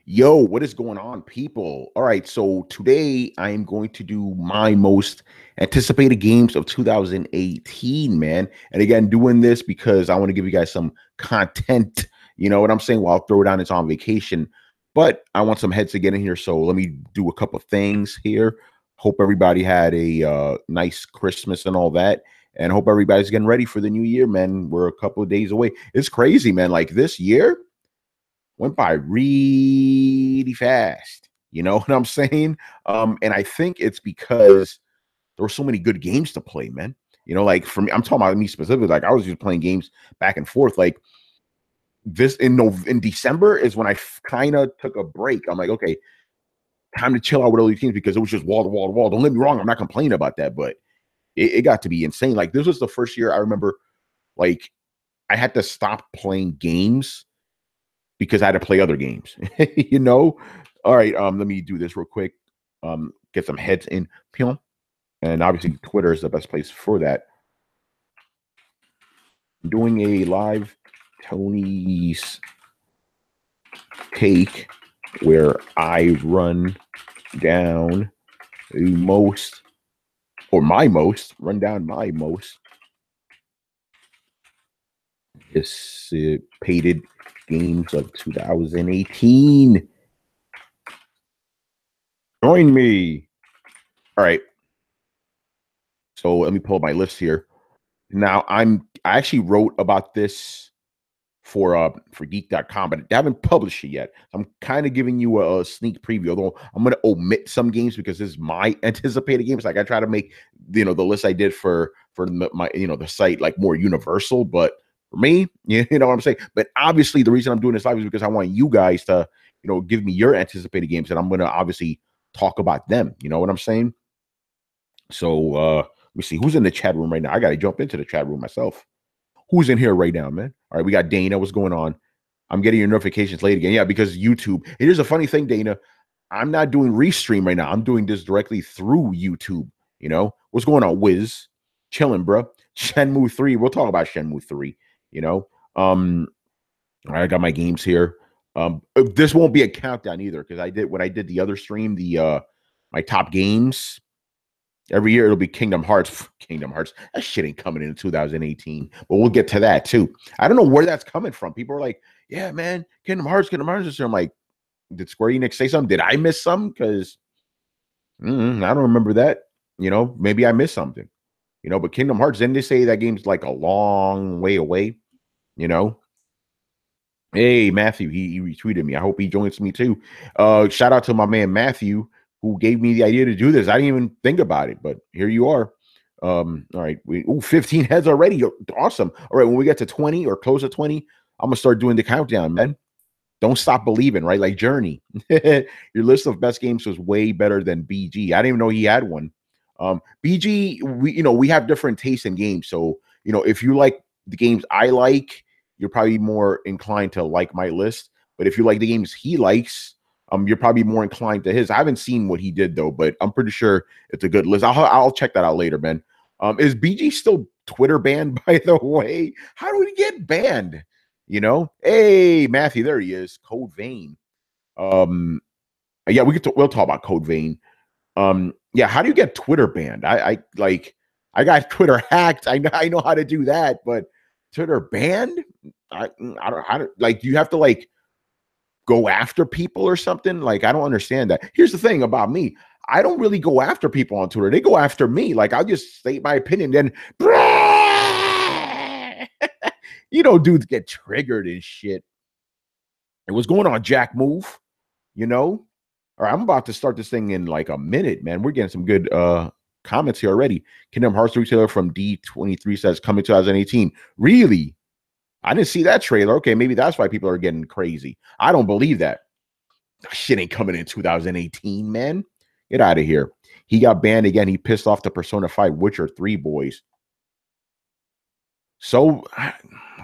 Yo, what is going on, people? All right, so today I am going to do my most anticipated games of 2018, man. And again, doing this because I want to give you guys some content. You know what I'm saying? While Throwdown is on vacation, but I want some heads to get in here. So let me do a couple things here. Hope everybody had a nice Christmas and all that. And hope everybody's getting ready for the new year, man. We're a couple of days away. It's crazy, man. Like this year went by really fast. You know what I'm saying? And I think it's because there were so many good games to play, man. You know, like for me, I'm talking about me specifically. Like I was just playing games back and forth. Like this in December is when I kind of took a break. I'm like, okay, time to chill out with all these teams because it was just wall to wall to wall. Don't get me wrong, I'm not complaining about that, but it got to be insane. Like this was the first year I remember, like I had to stop playing games because I had to play other games, you know? All right, let me do this real quick. Get some heads in. And obviously Twitter is the best place for that. I'm doing a live Tony's Take where I run down the most, or my most, run down my most anticipated games of 2018. Join me. All right. So let me pull up my list here. Now I actually wrote about this for geek.com, but I haven't published it yet. I'm kind of giving you a sneak preview, although I'm going to omit some games because this is my anticipated games. Like I try to make, the list I did for my, the site like more universal, but for me, you know what I'm saying? But obviously the reason I'm doing this live is because I want you guys to, give me your anticipated games, and I'm going to obviously talk about them. You know what I'm saying? So let me see who's in the chat room right now. I got to jump into the chat room myself. Who's in here right now, man? All right, we got Dana. What's going on? I'm getting your notifications late again. Yeah, because YouTube. Here's a funny thing, Dana. I'm not doing Restream right now. I'm doing this directly through YouTube. You know what's going on, Wiz? Chilling, bro. Shenmue 3. We'll talk about Shenmue 3. You know, I got my games here. This won't be a countdown either because I did the other stream, the my top games. Every year it'll be Kingdom Hearts. Kingdom Hearts. That shit ain't coming in 2018. But we'll get to that too. I don't know where that's coming from. People are like, yeah, man, Kingdom Hearts. I'm like, did Square Enix say something? Did I miss something? Because I don't remember that. Maybe I missed something. But Kingdom Hearts, didn't they say that game's like a long way away? Hey, Matthew, he retweeted me. I hope he joins me too. Shout out to my man Matthew, who gave me the idea to do this. I didn't even think about it, but here you are. All right. 15 heads already. Awesome. All right. When we get to 20 or close to 20, I'm going to start doing the countdown, man. Don't stop believing, right? Like Journey. Your list of best games was way better than BG. I didn't even know he had one. BG, we have different tastes in games. So, if you like the games I like, you're probably more inclined to like my list. But if you like the games he likes, you're probably more inclined to his. I haven't seen what he did though, but I'm pretty sure it's a good list. I'll check that out later, man. Is BG still Twitter banned, by the way? How do we get banned? Hey Matthew, there he is. Code Vein. Yeah, we'll talk about Code Vein. Yeah, how do you get Twitter banned? I got Twitter hacked. I know how to do that, but Twitter banned? I don't like. Do you have to like go after people or something? Like, I don't understand that. Here's the thing about me. I don't really go after people on Twitter. They go after me. Like, I'll just state my opinion. Then, dudes get triggered and shit. And what's going on, Jack Move? All right, I'm about to start this thing in like a minute, man. We're getting some good comments here already. Kingdom Hearts retailer from D23 says coming 2018. Really? I didn't see that trailer. Okay, maybe that's why people are getting crazy. I don't believe that. Shit ain't coming in 2018, man. Get out of here. He got banned again. He pissed off the Persona 5 Witcher 3 boys. So, I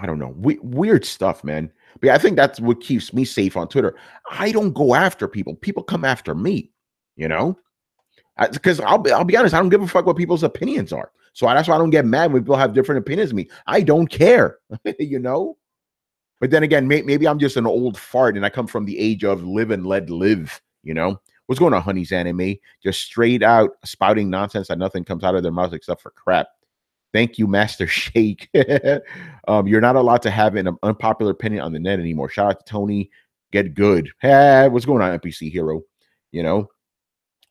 don't know. Weird stuff, man. But yeah, I think that's what keeps me safe on Twitter. I don't go after people. People come after me, because I'll be honest, I don't give a fuck what people's opinions are. So that's why I don't get mad when people have different opinions than me. I don't care, But then again, maybe I'm just an old fart and I come from the age of live and let live, you know? What's going on, Honey's Anime? Just straight out spouting nonsense that nothing comes out of their mouths except for crap. Thank you, Master Shake. You're not allowed to have an unpopular opinion on the net anymore. Shout out to Tony. Get good. Hey, what's going on, NPC Hero? You know?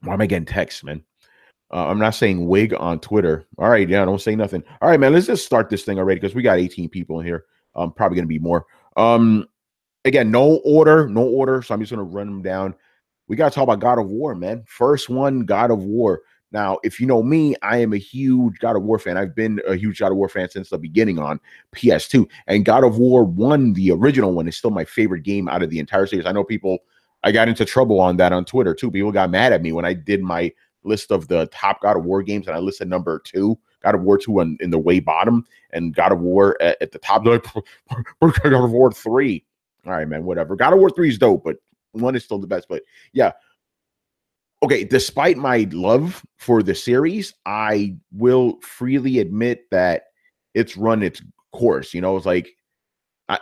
Why am I getting texts, man? I'm not saying wig on Twitter. All right, yeah, don't say nothing. All right, man, let's just start this thing already because we got 18 people in here. Probably going to be more. Again, no order. So I'm just going to run them down. We got to talk about God of War, man. First one, God of War. Now, if you know me, I am a huge God of War fan. I've been a huge God of War fan since the beginning on PS2. And God of War 1, the original one, is still my favorite game out of the entire series. I know I got into trouble on that on Twitter too. People got mad at me when I did my list of the top God of War games, and I listed number 2, God of War 2 in the way bottom, and God of War at the top. God of War 3. All right, man, whatever. God of War 3 is dope, but 1 is still the best. But yeah. Okay, despite my love for the series, I will freely admit that it's run its course. You know, it's like,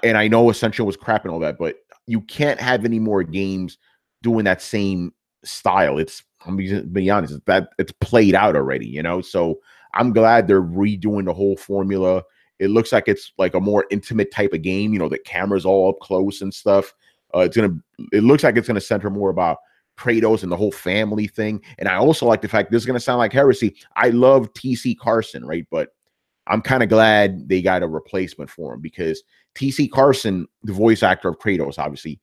and I know Ascension was crap and all that, but you can't have any more games doing that same style. I'm being honest, that it's played out already, you know? So I'm glad they're redoing the whole formula. It looks like it's like a more intimate type of game, you know, the camera's all up close and stuff. It looks like it's gonna center more about Kratos and the whole family thing. And I also like the fact this is going to sound like heresy. I love TC Carson, right? But I'm kind of glad they got a replacement for him because TC Carson, the voice actor of Kratos, obviously,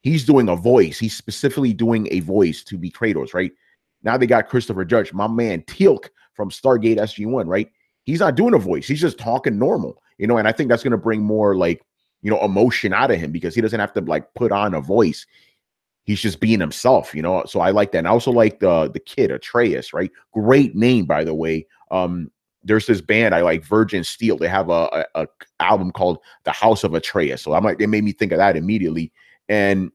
he's doing a voice. He's specifically doing a voice to be Kratos, right? Now they got Christopher Judge, my man Teal'c from Stargate SG-1, right? He's not doing a voice. He's just talking normal, you know, and I think that's going to bring more like, you know, emotion out of him because he doesn't have to like put on a voice. He's just being himself, you know. So I like that. And I also like the kid, Atreus, right? Great name, by the way. There's this band I like, Virgin Steel. They have a album called The House of Atreus. So I'm like, it made me think of that immediately. And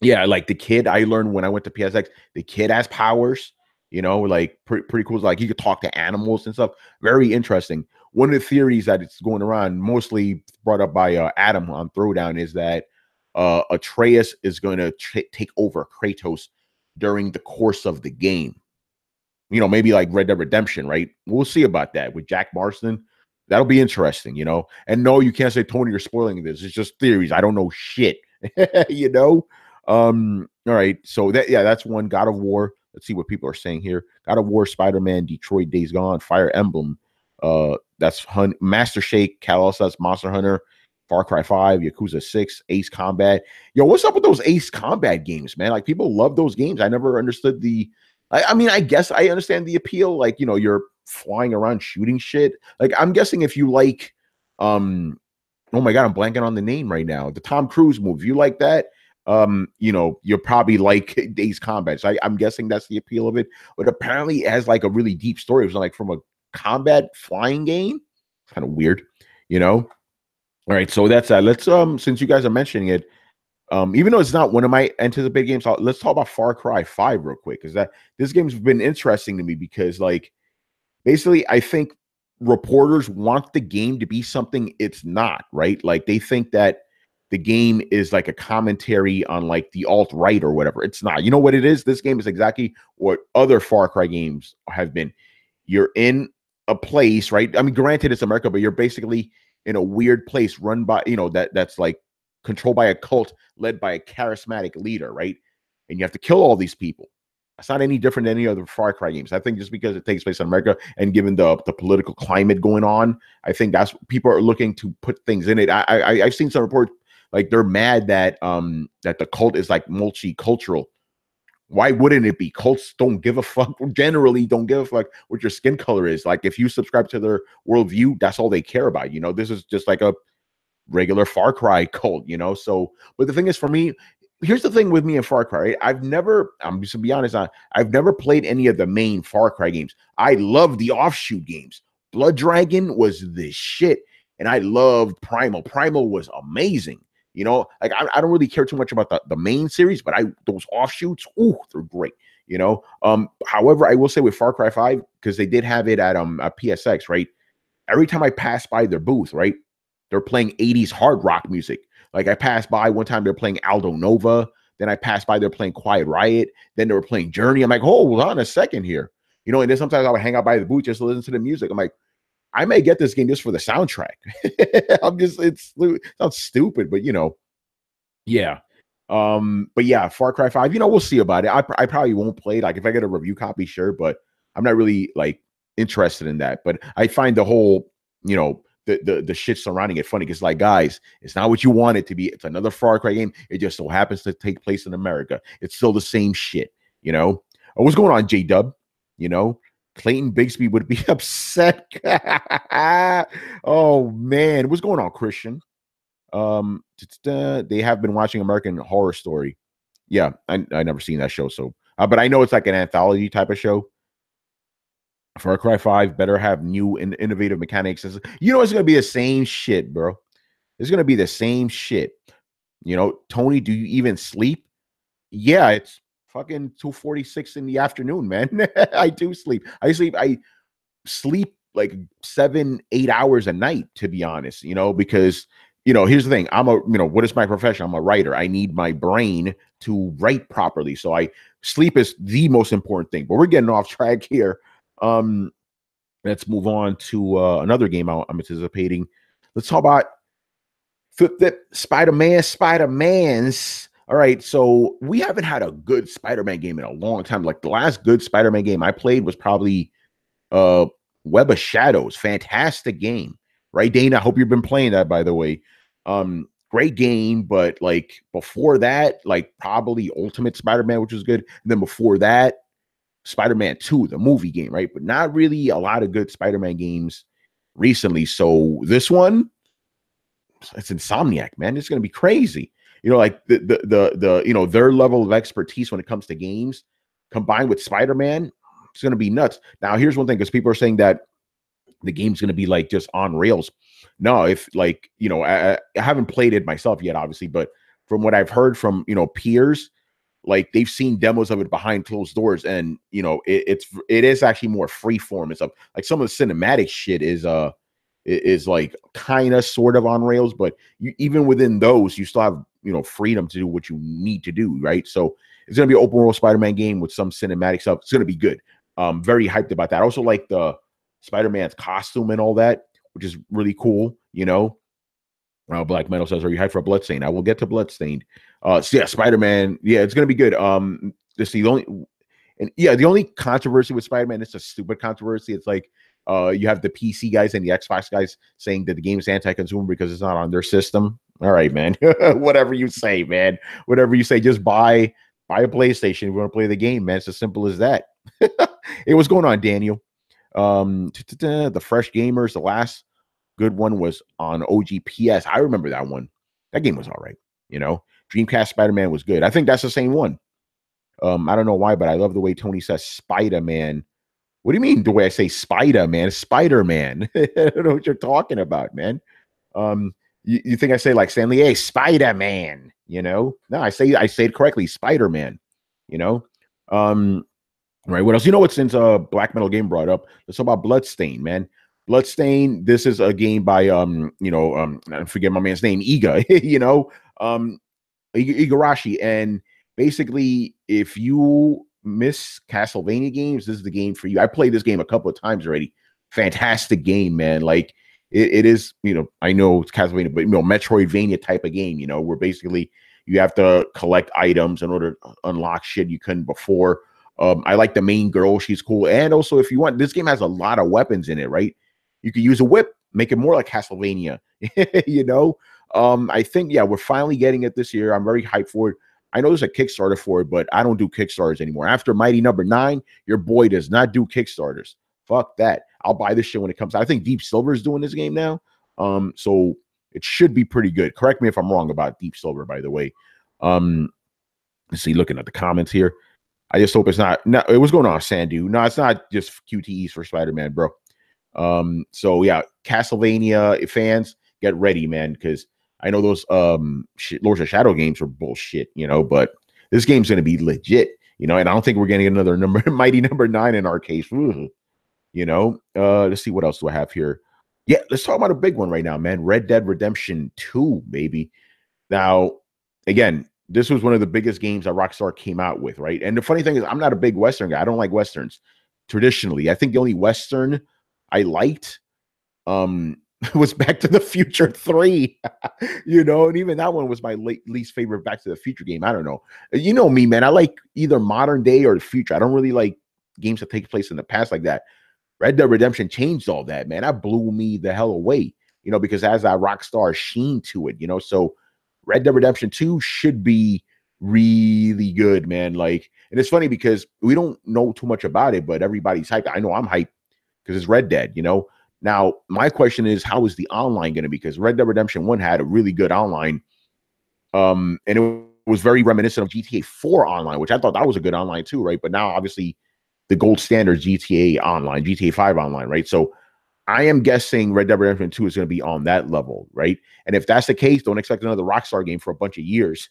yeah, like the kid, I learned when I went to PSX, the kid has powers, you know, like pretty cool. Like he could talk to animals and stuff. Very interesting. One of the theories that it's going around, mostly brought up by Adam on Throwdown, is that Atreus is going to take over Kratos during the course of the game. You know, maybe like Red Dead Redemption, right? We'll see about that with Jack Marston. That'll be interesting, you know. And no, you can't say, Tony, you're spoiling this. It's just theories. I don't know shit, you know. All right, so that's one. God of War. Let's see what people are saying here. God of War, Spider-Man, Detroit, Days Gone, Fire Emblem. That's Master Shake, Calosas, Monster Hunter, Far Cry 5, Yakuza 6, Ace Combat. Yo, what's up with those Ace Combat games, man? Like, people love those games. I never understood I mean, I guess I understand the appeal. Like, you know, you're flying around shooting shit. Like, I'm guessing if you like, oh my God, I'm blanking on the name right now. The Tom Cruise movie. You like that? You know, you're probably like Ace Combat. So I'm guessing that's the appeal of it. But apparently it has like a really deep story. It was like from a combat flying game. Kind of weird, you know? All right, so that's that. Let's since you guys are mentioning it, even though it's not one of my anticipated games, let's talk about Far Cry 5 real quick because this game's been interesting to me because like basically I think reporters want the game to be something it's not, right? Like they think that the game is like a commentary on like the alt-right or whatever. It's not. You know what it is? This game is exactly what other Far Cry games have been. You're in a place, right? I mean, granted, it's America, but you're basically in a weird place run by, you know, that's like controlled by a cult led by a charismatic leader, right? And you have to kill all these people. It's not any different than any other Far Cry games. I think just because it takes place in America and given the political climate going on, I think that's people are looking to put things in it. I've seen some reports like they're mad that that the cult is like multicultural. Why wouldn't it be? Cults don't give a fuck. Generally, don't give a fuck what your skin color is. Like, if you subscribe to their worldview, that's all they care about. You know, this is just like a regular Far Cry cult, you know? So, but the thing is, for me, here's the thing with me and Far Cry. I'm just to be honest, I've never played any of the main Far Cry games. I love the offshoot games. Blood Dragon was the shit. And I loved Primal. Primal was amazing. You know, like I don't really care too much about the main series, but those offshoots, ooh, they're great. You know, however, I will say with Far Cry 5, because they did have it at PSX, right? Every time I pass by their booth, right, they're playing 80s hard rock music. Like I passed by one time, they're playing Aldo Nova. Then I passed by, they're playing Quiet Riot. Then they were playing Journey. I'm like, hold on a second here. You know, and then sometimes I would hang out by the booth just to listen to the music. I'm like, I may get this game just for the soundtrack. It sounds stupid, but you know, yeah. But yeah, Far Cry 5, you know, we'll see about it. I probably won't play it. Like if I get a review copy, sure, but I'm not really like interested in that. But I find the whole, you know, the shit surrounding it funny because like guys, it's not what you want it to be. It's another Far Cry game. It just so happens to take place in America. It's still the same shit, you know. What's going on, J Dub? You know, Clayton Bigsby would be upset. Oh man, what's going on, Christian? They have been watching American Horror Story. Yeah, I never seen that show, so but I know it's like an anthology type of show. Far Cry 5 better have new and innovative mechanics. You know, it's gonna be the same shit, bro. It's gonna be the same shit. You know, Tony, do you even sleep? Yeah, it's fucking 2:46 in the afternoon, man. I do sleep. I sleep like 7-8 hours a night, to be honest, you know, because you know, here's the thing. What is my profession? I'm a writer. I need my brain to write properly. So sleep is the most important thing. But we're getting off track here. Let's move on to another game I'm anticipating. Let's talk about Spider-Man's. All right, so we haven't had a good Spider-Man game in a long time. Like the last good Spider-Man game I played was probably Web of Shadows. Fantastic game, right, Dana? I hope you've been playing that, by the way. Great game, but like before that, like probably Ultimate Spider-Man, which was good. And then before that, Spider-Man 2, the movie game, right? But not really a lot of good Spider-Man games recently. So this one, it's Insomniac, man. It's gonna be crazy. You know, like the you know, their level of expertise when it comes to games combined with Spider-Man, it's gonna be nuts. Now, here's one thing, because people are saying that the game's gonna be like just on rails. No, if like, you know, I haven't played it myself yet, obviously, but from what I've heard from, you know, peers, like they've seen demos of it behind closed doors, and you know, it is actually more free form and stuff. Like some of the cinematic shit is like kind of sort of on rails, but even within those, you still have, you know, freedom to do what you need to do, right? So it's gonna be an open world Spider-Man game with some cinematic stuff. It's gonna be good. Very hyped about that. I also like the Spider-Man's costume and all that, which is really cool, you know. Black Metal says, "Are you hyped for Bloodstained?" I will get to Bloodstained. So yeah, Spider-Man, yeah, it's gonna be good. This the only, and yeah, the only controversy with Spider-Man, it's a stupid controversy. It's like you have the PC guys and the Xbox guys saying that the game is anti-consumer because it's not on their system. All right, man. Whatever you say, man. Whatever you say, just buy a PlayStation. We want to play the game, man. It's as simple as that. Hey, what's going on, Daniel? The Fresh Gamers, the last good one was on OGPS. I remember that one. That game was all right. You know, Dreamcast Spider-Man was good. I think that's the same one. I don't know why, but I love the way Tony says Spider-Man. What do you mean the way I say Spider-Man? Spider-Man. I don't know what you're talking about, man. You think I say like Stanley, hey, Spider-Man, you know? No, I say it correctly, Spider-Man, you know? Right. What else? You know what? Since Black Metal Game brought up, let's talk about Bloodstained, man. Bloodstained. This is a game by I forget my man's name, Iga. You know, Igarashi. And basically, if you miss Castlevania games, this is the game for you. I played this game a couple of times already. Fantastic game, man. Like it is. You know, I know it's Castlevania, but you know, Metroidvania type of game. You know, where basically you have to collect items in order to unlock shit you couldn't before. I like the main girl. She's cool. And also, if you want, this game has a lot of weapons in it, right? You could use a whip, make it more like Castlevania, you know? I think, yeah, we're finally getting it this year. I'm very hyped for it. I know there's a Kickstarter for it, but I don't do Kickstarters anymore. After Mighty Number 9, your boy does not do Kickstarters. Fuck that. I'll buy this shit when it comes out. I think Deep Silver is doing this game now. So it should be pretty good. Correct me if I'm wrong about Deep Silver, by the way. Let's see, looking at the comments here. I just hope it's not. No, it was going on, Sandu. No, it's not just QTEs for Spider-Man, bro. So yeah, Castlevania fans, get ready, man, because I know those Lords of Shadow games are bullshit, you know, but this game's gonna be legit, you know, and I don't think we're getting another Mighty Number 9 in our case. Ooh, you know. Let's see what else do I have here. Yeah, let's talk about a big one right now, man. Red Dead Redemption 2, baby. Now, again, this was one of the biggest games that Rockstar came out with, right? And the funny thing is, I'm not a big Western guy. I don't like Westerns traditionally. I think the only Western I liked was Back to the Future 3. And even that one was my least favorite Back to the Future game. I don't know. You know me, man. I like either modern day or the future. I don't really like games that take place in the past like that. Red Dead Redemption changed all that, man. That blew me the hell away, because it has that Rockstar sheen to it, so Red Dead Redemption 2 should be really good, man. Like, and it's funny because we don't know too much about it, but everybody's hyped. I know I'm hyped because it's Red Dead, Now, my question is, how is the online going to be? Because Red Dead Redemption 1 had a really good online. And it was very reminiscent of GTA 4 online, which I thought that was a good online too, right? But now, obviously, the gold standard GTA online, GTA 5 online, right? So I am guessing Red Dead Redemption 2 is going to be on that level, right? And if that's the case, don't expect another Rockstar game for a bunch of years.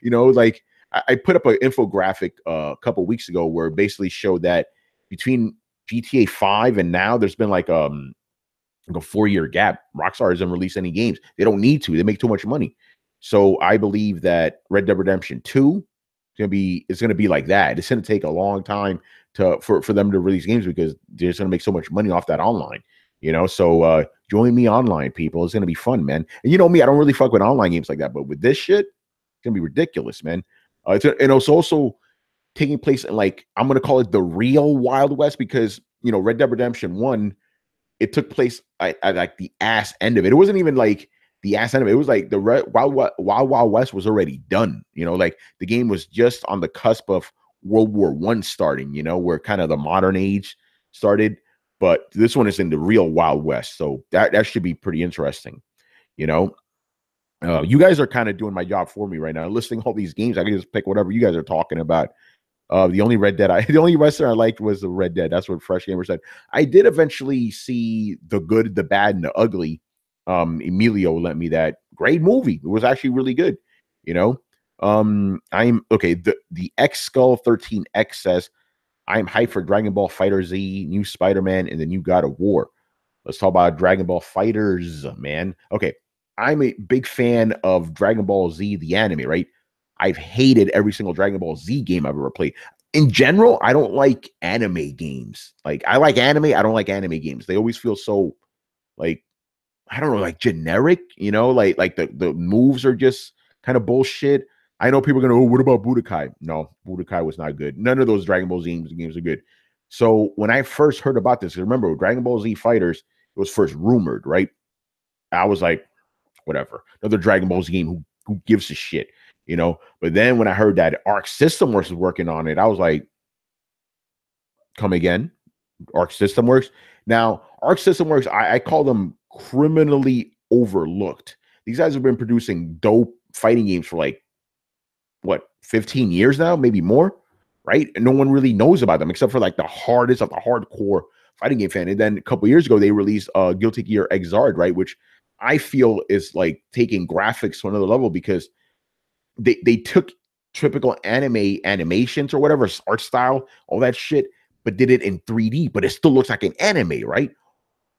Like I put up an infographic a couple of weeks ago where it basically showed that between GTA 5 and now, there's been like a 4-year gap. Rockstar doesn't release any games. They don't need to. They make too much money. So I believe that Red Dead Redemption 2 is going to be like that. It's going to take a long time for them to release games because they're just going to make so much money off that online. So join me online, people. It's going to be fun, man. And you know me, I don't really fuck with online games like that. But with this shit, it's going to be ridiculous, man. And it's also taking place in, like, I'm going to call it the real Wild West because, Red Dead Redemption 1, it took place at like the ass end of it. It wasn't even like the ass end of it. It was like the Wild West was already done. Like the game was just on the cusp of World War I starting, where kind of the modern age started. But this one is in the real Wild West. So that should be pretty interesting. You guys are kind of doing my job for me right now. Listing all these games, I can just pick whatever you guys are talking about. The only Western I liked was the Red Dead. That's what Fresh Gamer said. I did eventually see The Good, the Bad, and the Ugly. Emilio lent me that. Great movie. It was actually really good. I'm okay. The X Skull 13X says, I'm hyped for Dragon Ball Fighter Z, new Spider-Man, and the new God of War. Let's talk about Dragon Ball Fighters, man. Okay, I'm a big fan of Dragon Ball Z, the anime, right? I've hated every single Dragon Ball Z game I've ever played. In general, I don't like anime games. Like, I like anime. I don't like anime games. They always feel so, like, I don't know, like generic, like the moves are just kind of bullshit. I know people are going to, what about Budokai? No, Budokai was not good. None of those Dragon Ball Z games are good. So when I first heard about this, remember, Dragon Ball Z Fighters, it was first rumored, right? I was like, whatever. Another Dragon Ball Z game, who gives a shit, But then when I heard that Arc System Works was working on it, I was like, come again? Arc System Works? Now, Arc System Works, I call them criminally overlooked. These guys have been producing dope fighting games for like, what, 15 years now, maybe more, right? And no one really knows about them except for like the hardest of the hardcore fighting game fan. And then a couple years ago, they released Guilty Gear Xrd, right? Which I feel is like taking graphics to another level because they took typical anime animations or whatever, art style, all that shit, but did it in 3D, but it still looks like an anime, right?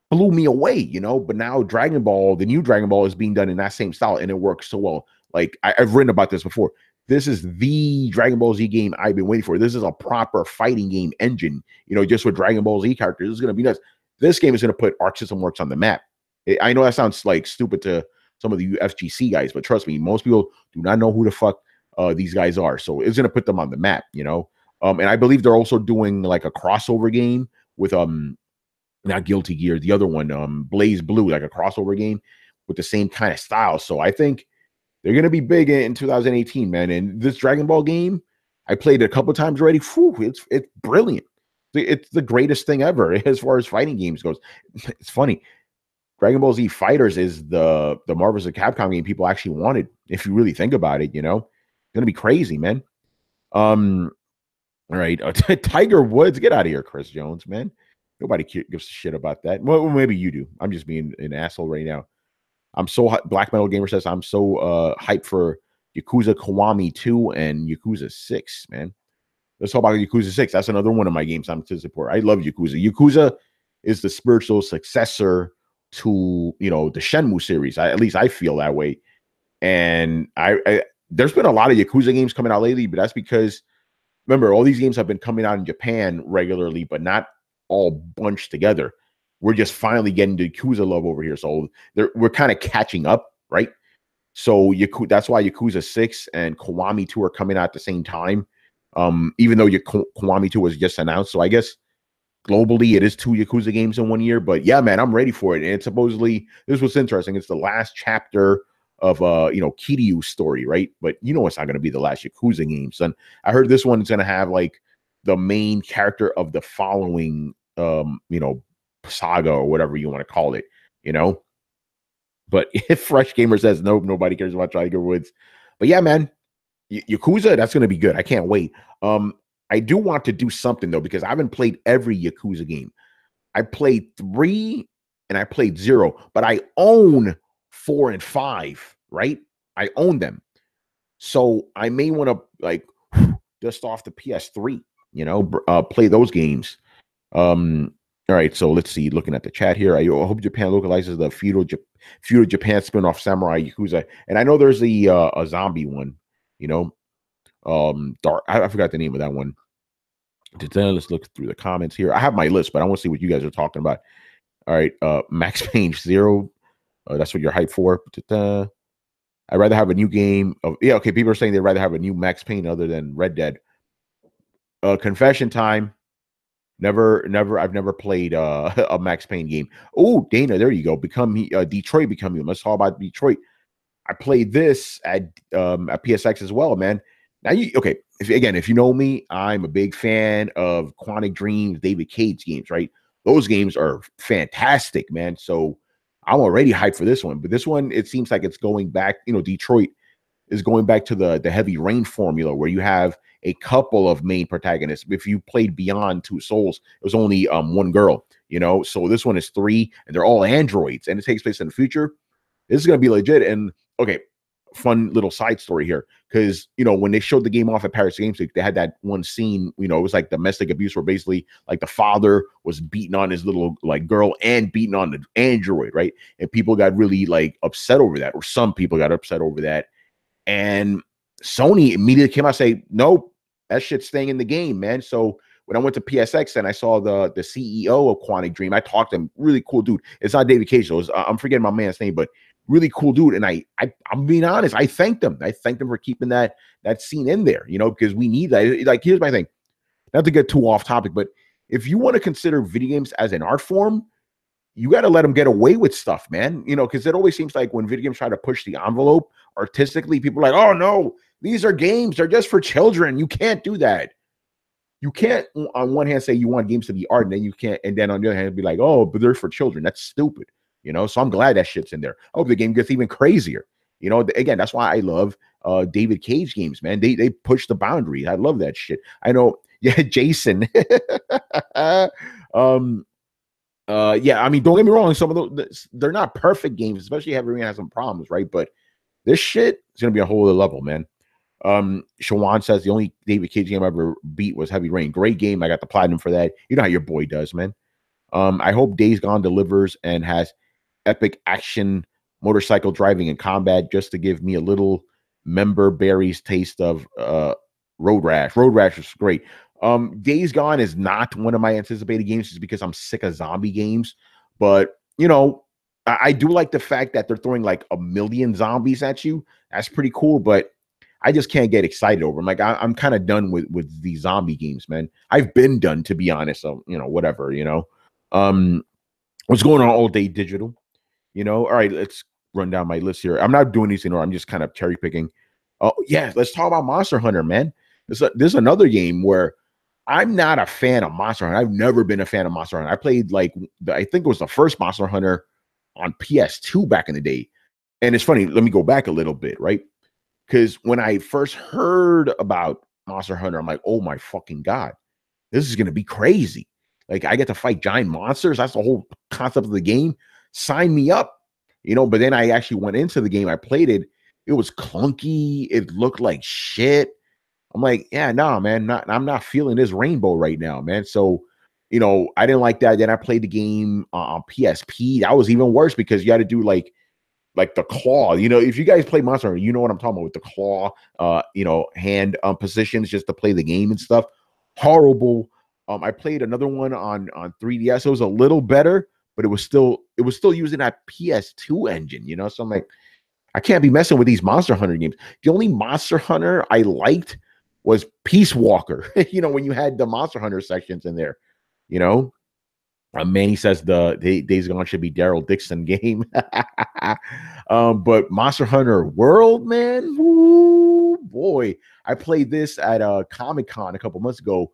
Blew me away, But now Dragon Ball, the new Dragon Ball, is being done in that same style, and it works so well. Like, I've written about this before. This is the Dragon Ball Z game I've been waiting for. This is a proper fighting game engine, just with Dragon Ball Z characters. This is going to be nuts. This game is going to put Arc System Works on the map. I know that sounds like stupid to some of the FGC guys, but trust me, most people do not know who the fuck these guys are. So it's going to put them on the map, And I believe they're also doing like a crossover game with not Guilty Gear, the other one, Blaze Blue, like a crossover game with the same kind of style. So I think they're going to be big in 2018, man. And this Dragon Ball game, I played it a couple times already. Whew, it's brilliant. It's the greatest thing ever as far as fighting games goes. It's funny. Dragon Ball Z Fighters is the Marvel vs. Capcom game people actually wanted. If you really think about it, it's going to be crazy, man. All right. Tiger Woods, get out of here, Chris Jones, man. Nobody gives a shit about that. Well, maybe you do. I'm just being an asshole right now. I'm so Black Metal Gamer says I'm so hyped for Yakuza Kiwami 2 and Yakuza 6, man. Let's talk about Yakuza 6. That's another one of my games I'm to support. I love Yakuza. Yakuza is the spiritual successor to, the Shenmue series. At least I feel that way. And I there's been a lot of Yakuza games coming out lately, but that's because remember all these games have been coming out in Japan regularly, but not all bunched together. We're just finally getting to Yakuza love over here, so we're kind of catching up, right? So that's why Yakuza 6 and Kiwami 2 are coming out at the same time. Even though Kiwami 2 was just announced. So I guess globally it is 2 Yakuza games in 1 year. But yeah, man, I'm ready for it. And it's supposedly, this was interesting. It's the last chapter of Kiryu's story, right? But it's not going to be the last Yakuza game, son. I heard this one is going to have like the main character of the following saga or whatever you want to call it, But if Fresh Gamer says nope, nobody cares about Tiger Woods. But yeah, man, Yakuza, that's going to be good. I can't wait. I do want to do something though, because I haven't played every Yakuza game. I played 3 and I played 0, but I own 4 and 5, right? I own them. So I may want to like dust off the PS3, play those games. All right, so let's see. Looking at the chat here, I hope Japan localizes the feudal Japan spin-off Samurai Yakuza, and I know there's a zombie one. Dark. I forgot the name of that one. Let's look through the comments here. I have my list, but I want to see what you guys are talking about. All right, Max Payne 0. That's what you're hyped for. I'd rather have a new game. Okay. People are saying they'd rather have a new Max Payne other than Red Dead. Confession time. I've never played a Max Payne game. Oh, Dana, there you go. Detroit Become Human. Let's talk about Detroit. I played this at PSX as well, man. Now if you know me, I'm a big fan of Quantic Dreams, David Cage games, right? Those games are fantastic, man. So I'm already hyped for this one. But this one, it seems like it's going back, Detroit is going back to the Heavy Rain formula where you have a couple of main protagonists. If you played Beyond Two Souls, it was only one girl, So this one is 3, and they're all androids, and it takes place in the future. This is going to be legit. And okay, fun little side story here, because when they showed the game off at Paris Games Week, they had that one scene. It was like domestic abuse, where basically like the father was beating on his little like girl and beating on the android, right? And people got really like upset over that, or some people got upset over that. And Sony immediately came out and say, nope, that shit's staying in the game, man. So when I went to PSX and I saw the CEO of Quantic Dream, I talked to him. Really cool dude. It's not David Cage, though. I'm forgetting my man's name, but really cool dude. And I'm being honest, I thanked him. I thanked him for keeping that scene in there, because we need that. Like, here's my thing. Not to get too off topic, but if you want to consider video games as an art form, you got to let them get away with stuff, man. Because it always seems like when video games try to push the envelope artistically, people are like, oh no, these are games. They're just for children. You can't do that. You can't, on one hand, say you want games to be art, and then you can't, and then on the other hand, be like, oh, but they're for children. That's stupid. So I'm glad that shit's in there. I hope the game gets even crazier. Again, that's why I love David Cage games, man. They push the boundaries. I love that shit. I know. Yeah, Jason. Yeah, I mean, don't get me wrong. Some of those, they're not perfect games, especially Heavy Rain has some problems, right? But this shit is gonna be a whole other level, man. Shawan says the only David Cage game I ever beat was Heavy Rain. Great game. I got the platinum for that. You know how your boy does, man. I hope Days Gone delivers and has epic action, motorcycle driving, and combat, just to give me a little member berries taste of Road Rash. Road Rash is great. Days Gone is not one of my anticipated games just because I'm sick of zombie games. But, I do like the fact that they're throwing like a million zombies at you. That's pretty cool, but I just can't get excited over them. Like, I'm kind of done with these zombie games, man. I've been done, to be honest. So, whatever, What's going on, All Day Digital? All right, let's run down my list here. I'm not doing these I'm just kind of cherry picking. Oh, yeah, let's talk about Monster Hunter, man. This is another game where I'm not a fan of Monster Hunter. I've never been a fan of Monster Hunter. I played I think it was the first Monster Hunter on PS2 back in the day. And it's funny, let me go back a little bit, right? Because when I first heard about Monster Hunter, I'm like, oh my fucking God, this is going to be crazy. Like, I get to fight giant monsters. That's the whole concept of the game. Sign me up, but then I actually went into the game. I played it. It was clunky. It looked like shit. I'm like, yeah, nah, man, I'm not feeling this rainbow right now, man. So, I didn't like that. Then I played the game on PSP. That was even worse because you had to do like like the claw. You know, if you guys play Monster Hunter, you know what I'm talking about with the claw, hand positions just to play the game and stuff. Horrible. I played another one on 3DS. It was a little better, but it was still using that PS2 engine. You know, so I'm like, I can't be messing with these Monster Hunter games. The only Monster Hunter I liked was Peace Walker. You know, when you had the Monster Hunter sections in there. You know, Manny says the Days Gone should be Daryl Dixon game. But Monster Hunter World, man, woo, boy, I played this at Comic-Con a couple months ago.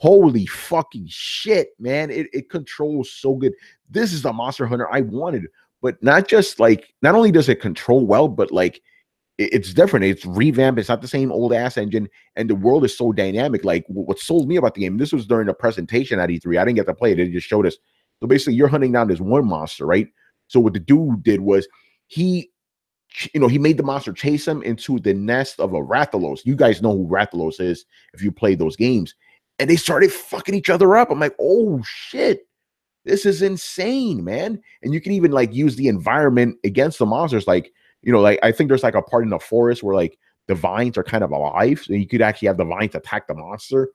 Holy fucking shit, man. It controls so good. This is the Monster Hunter I wanted, but not only does it control well, but like it's different. It's revamped. It's not the same old ass engine, and the world is so dynamic. Like what sold me about the game, this was during the presentation at E3. I didn't get to play it. They just showed us. So basically, you're hunting down this one monster, right? So what the dude did was he made the monster chase him into the nest of a Rathalos. You guys know who Rathalos is if you play those games. And they started fucking each other up. I'm like, oh shit, this is insane, man. And you can even like use the environment against the monsters. Like, like I think there's like a part in the forest where like the vines are kind of alive. So you could actually have the vines attack the monster.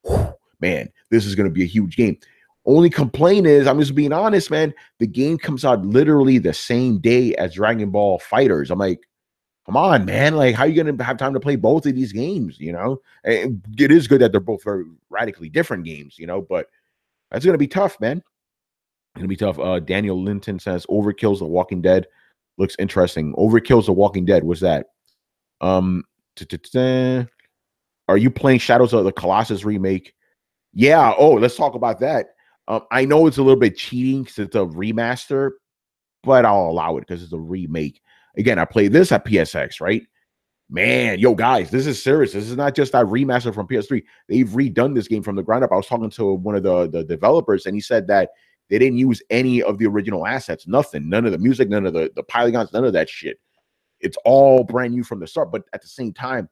Whew, man, this is going to be a huge game. Only complaint is, I'm just being honest, man, the game comes out literally the same day as Dragon Ball FighterZ. I'm like, come on, man. Like, how are you going to have time to play both of these games, And it is good that they're both very radically different games, but that's going to be tough, man. It's going to be tough. Daniel Linton says, Overkill's The Walking Dead. Looks interesting. Overkill's The Walking Dead. What's that? Are you playing Shadows of the Colossus remake? Yeah. Oh, let's talk about that. I know it's a little bit cheating because it's a remaster, but I'll allow it because it's a remake. Again, I played this at PSX, right? Man, yo, guys, this is serious. This is not just that remaster from PS3. They've redone this game from the ground up. I was talking to one of the developers, and he said that they didn't use any of the original assets. Nothing. None of the music, none of the polygons, none of that shit. It's all brand new from the start. But at the same time,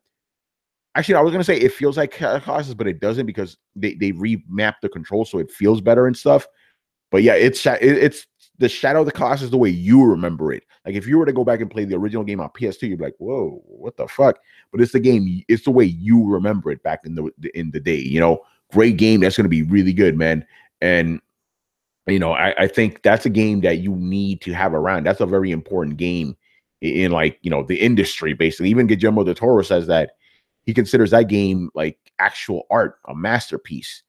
actually, I was going to say it feels like Colossus, but it doesn't because they remapped the controls so it feels better and stuff. But yeah, it's the Shadow of the Colossus the way you remember it. Like if you were to go back and play the original game on PS2, you'd be like, "Whoa, what the fuck?" But it's the game. It's the way you remember it back in the day. Great game. That's going to be really good, man. And I think that's a game that you need to have around. That's a very important game in the industry. Basically, even Guillermo del Toro says that he considers that game like actual art, a masterpiece.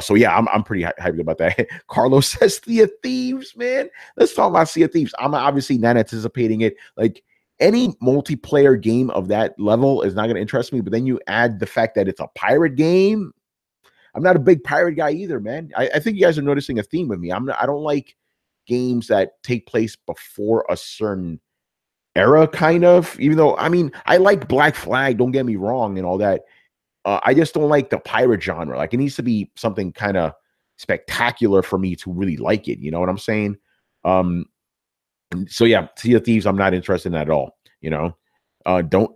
So yeah, I'm pretty hyped about that. Carlos says Sea of Thieves, man. Let's talk about Sea of Thieves. I'm obviously not anticipating it. Like any multiplayer game of that level is not going to interest me. But then you add the fact that it's a pirate game. I'm not a big pirate guy either, man. I think you guys are noticing a theme with me. I don't like games that take place before a certain era, kind of. Even though, I mean, I like Black Flag. Don't get me wrong, and all that. I just don't like the pirate genre. Like it needs to be something kind of spectacular for me to really like it. You know what I'm saying? So yeah, Sea of Thieves, I'm not interested in that at all.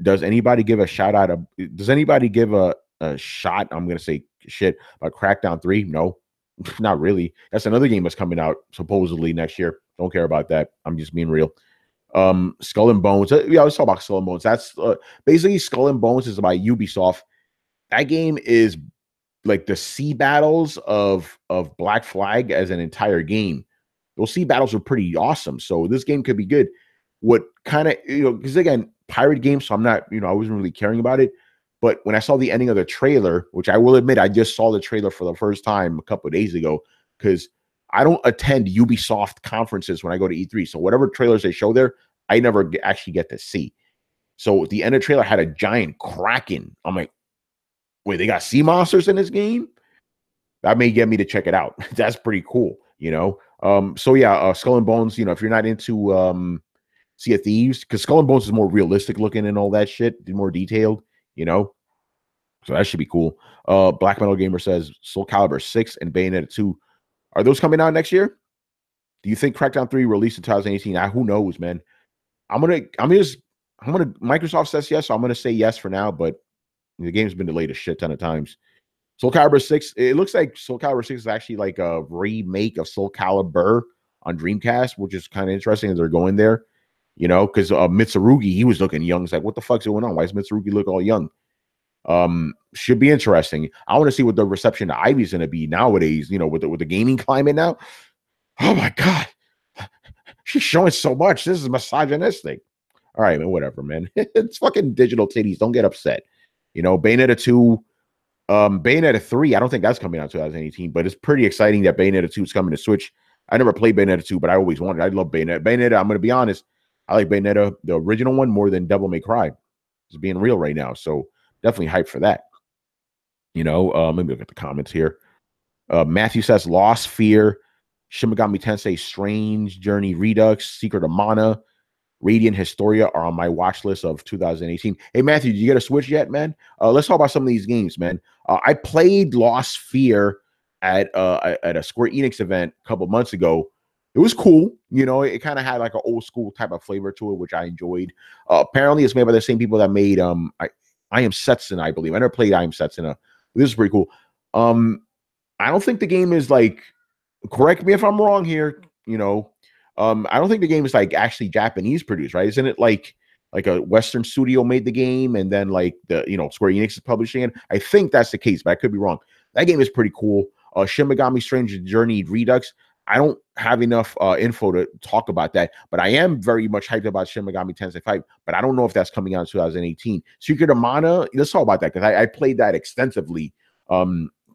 Does anybody give a shout out? Does anybody give a shot? I'm gonna say shit about Crackdown 3. No, not really. That's another game that's coming out supposedly next year. Don't care about that. I'm just being real. Skull and Bones. Yeah, let's talk about Skull and Bones. That's basically Skull and Bones is by Ubisoft. That game is like the sea battles of Black Flag as an entire game. Those sea battles are pretty awesome. So this game could be good. What kind of, because again, pirate games, so I'm not, I wasn't really caring about it. But when I saw the ending of the trailer, which I will admit, I just saw the trailer for the first time a couple of days ago, because I don't attend Ubisoft conferences when I go to E3. So whatever trailers they show there, I never actually get to see. So the end of the trailer had a giant kraken. I'm like, wait, they got sea monsters in this game? That may get me to check it out. That's pretty cool, So yeah, Skull and Bones, if you're not into Sea of Thieves, because Skull and Bones is more realistic looking and all that shit, more detailed, So that should be cool. Black Metal Gamer says Soul Calibur 6 and Bayonetta 2. Are those coming out next year? Do you think Crackdown 3 released in 2018? Who knows, man? Microsoft says yes, so I'm gonna say yes for now, but the game's been delayed a shit ton of times. Soul Calibur 6, it looks like Soul Calibur 6 is actually like a remake of Soul Calibur on Dreamcast, which is kind of interesting that they're going there. You know, because Mitsurugi, he was looking young. It's like, what the fuck's going on? Why does Mitsurugi look all young? Should be interesting. I want to see what the reception to Ivy's going to be nowadays. You know, with the gaming climate now. Oh my god, she's showing so much. This is misogynistic. All right, man, whatever, man. It's fucking digital titties. Don't get upset. You know, Bayonetta 2, Bayonetta 3, I don't think that's coming out 2018, but it's pretty exciting that Bayonetta 2 is coming to Switch. I never played Bayonetta 2, but I always wanted. I love Bayonetta. Bayonetta, I'm going to be honest, I like Bayonetta, the original one, more than Devil May Cry. It's being real right now, so definitely hyped for that. You know, let me look at the comments here. Matthew says, Lost Fear, Shin Megami Tensei Strange Journey Redux, Secret of Mana, Radiant Historia are on my watch list of 2018. Hey, Matthew, did you get a Switch yet, man? Let's talk about some of these games, man. I played Lost Fear at a Square Enix event a couple months ago. It was cool. You know, it kind of had like an old school type of flavor to it, which I enjoyed. Apparently, it's made by the same people that made I Am Setsuna, I believe. I never played I Am Setsuna. This is pretty cool. I don't think the game is like, correct me if I'm wrong here, you know. I don't think the game is like actually Japanese produced, right? Isn't it like a Western studio made the game and then like the, you know, Square Enix is publishing it? I think that's the case, but I could be wrong. That game is pretty cool. Shin Megami Strange Journey Redux. I don't have enough info to talk about that, but I am very much hyped about Shin Megami Tensei 5, but I don't know if that's coming out in 2018. Secret of Mana, let's talk about that because I played that extensively a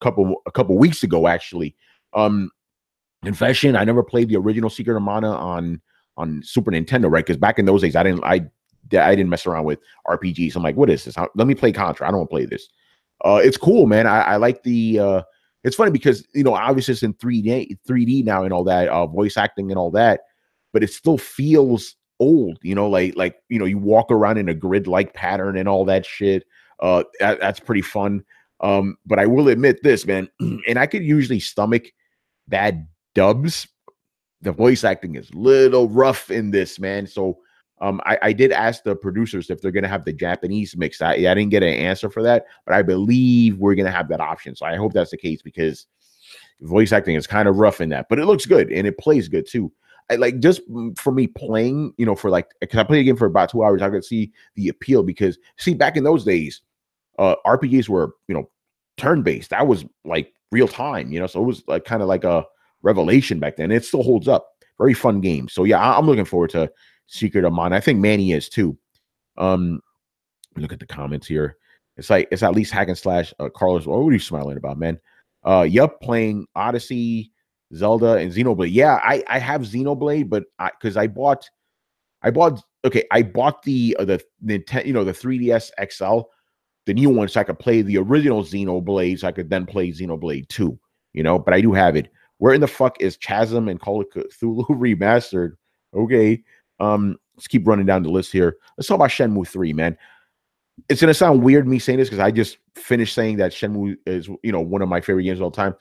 couple weeks ago, actually. Confession, I never played the original Secret of Mana on Super Nintendo, right? Because back in those days, I didn't mess around with RPGs. I'm like, what is this? Let me play Contra. I don't want to play this. It's cool, man. I like the. It's funny because, you know, obviously it's in 3D now and all that, voice acting and all that, but it still feels old. You know, like you know, you walk around in a grid-like pattern and all that shit. That's pretty fun. But I will admit this, man, and I could usually stomach bad dubs. The voice acting is a little rough in this, man. So I did ask the producers if they're going to have the Japanese mix. I didn't get an answer for that, but I believe we're going to have that option. So I hope that's the case because voice acting is kind of rough in that, but it looks good and it plays good too. I like, just for me playing, you know, for like, because I played a game for about 2 hours, I could see the appeal because, see, back in those days, RPGs were, you know, turn-based. That was like real time, you know, so it was like kind of like a revelation back then. It still holds up. Very fun game. So yeah, I'm looking forward to Secret of Mana. I think Manny is too. Look at the comments here. It's like it's at least hack and slash. Carlos, what are you smiling about, man? Yup, playing Odyssey, Zelda, and Xenoblade. Yeah, I have Xenoblade, but because I bought the Nintendo, you know, the 3DS XL, the new one, so I could play the original Xenoblade, so I could then play Xenoblade 2, you know, but I do have it. Where in the fuck is Chasm and Call of Cthulhu Remastered? Okay. Let's keep running down the list here. Let's talk about Shenmue 3, man. It's gonna sound weird me saying this because I just finished saying that Shenmue is, you know, one of my favorite games of all time.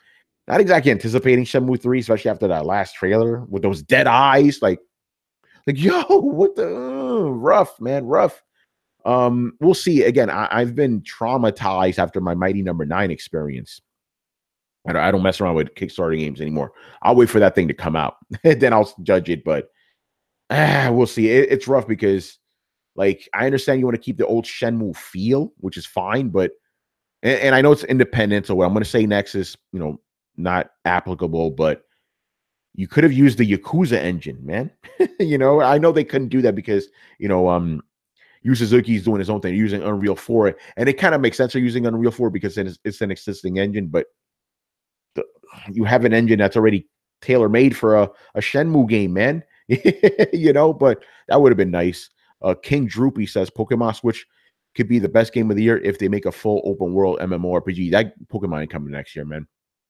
Not exactly anticipating Shenmue 3, especially after that last trailer with those dead eyes. Like yo, what the rough, man, rough. We'll see. Again, I've been traumatized after my Mighty Number 9 experience. I don't mess around with Kickstarter games anymore. I'll wait for that thing to come out, then I'll judge it. But we'll see. It's rough because, like, I understand you want to keep the old Shenmue feel, which is fine, but and I know it's independent. So what I'm going to say next is, you know, not applicable, but you could have used the Yakuza engine, man. You know, I know they couldn't do that because, you know, Yu Suzuki is doing his own thing, using Unreal 4, and it kind of makes sense for using Unreal 4 because it's an existing engine, but you have an engine that's already tailor-made for a Shenmue game, man. You know, but that would have been nice. King Droopy says Pokemon Switch could be the best game of the year if they make a full open world MMORPG. That Pokemon coming next year, man.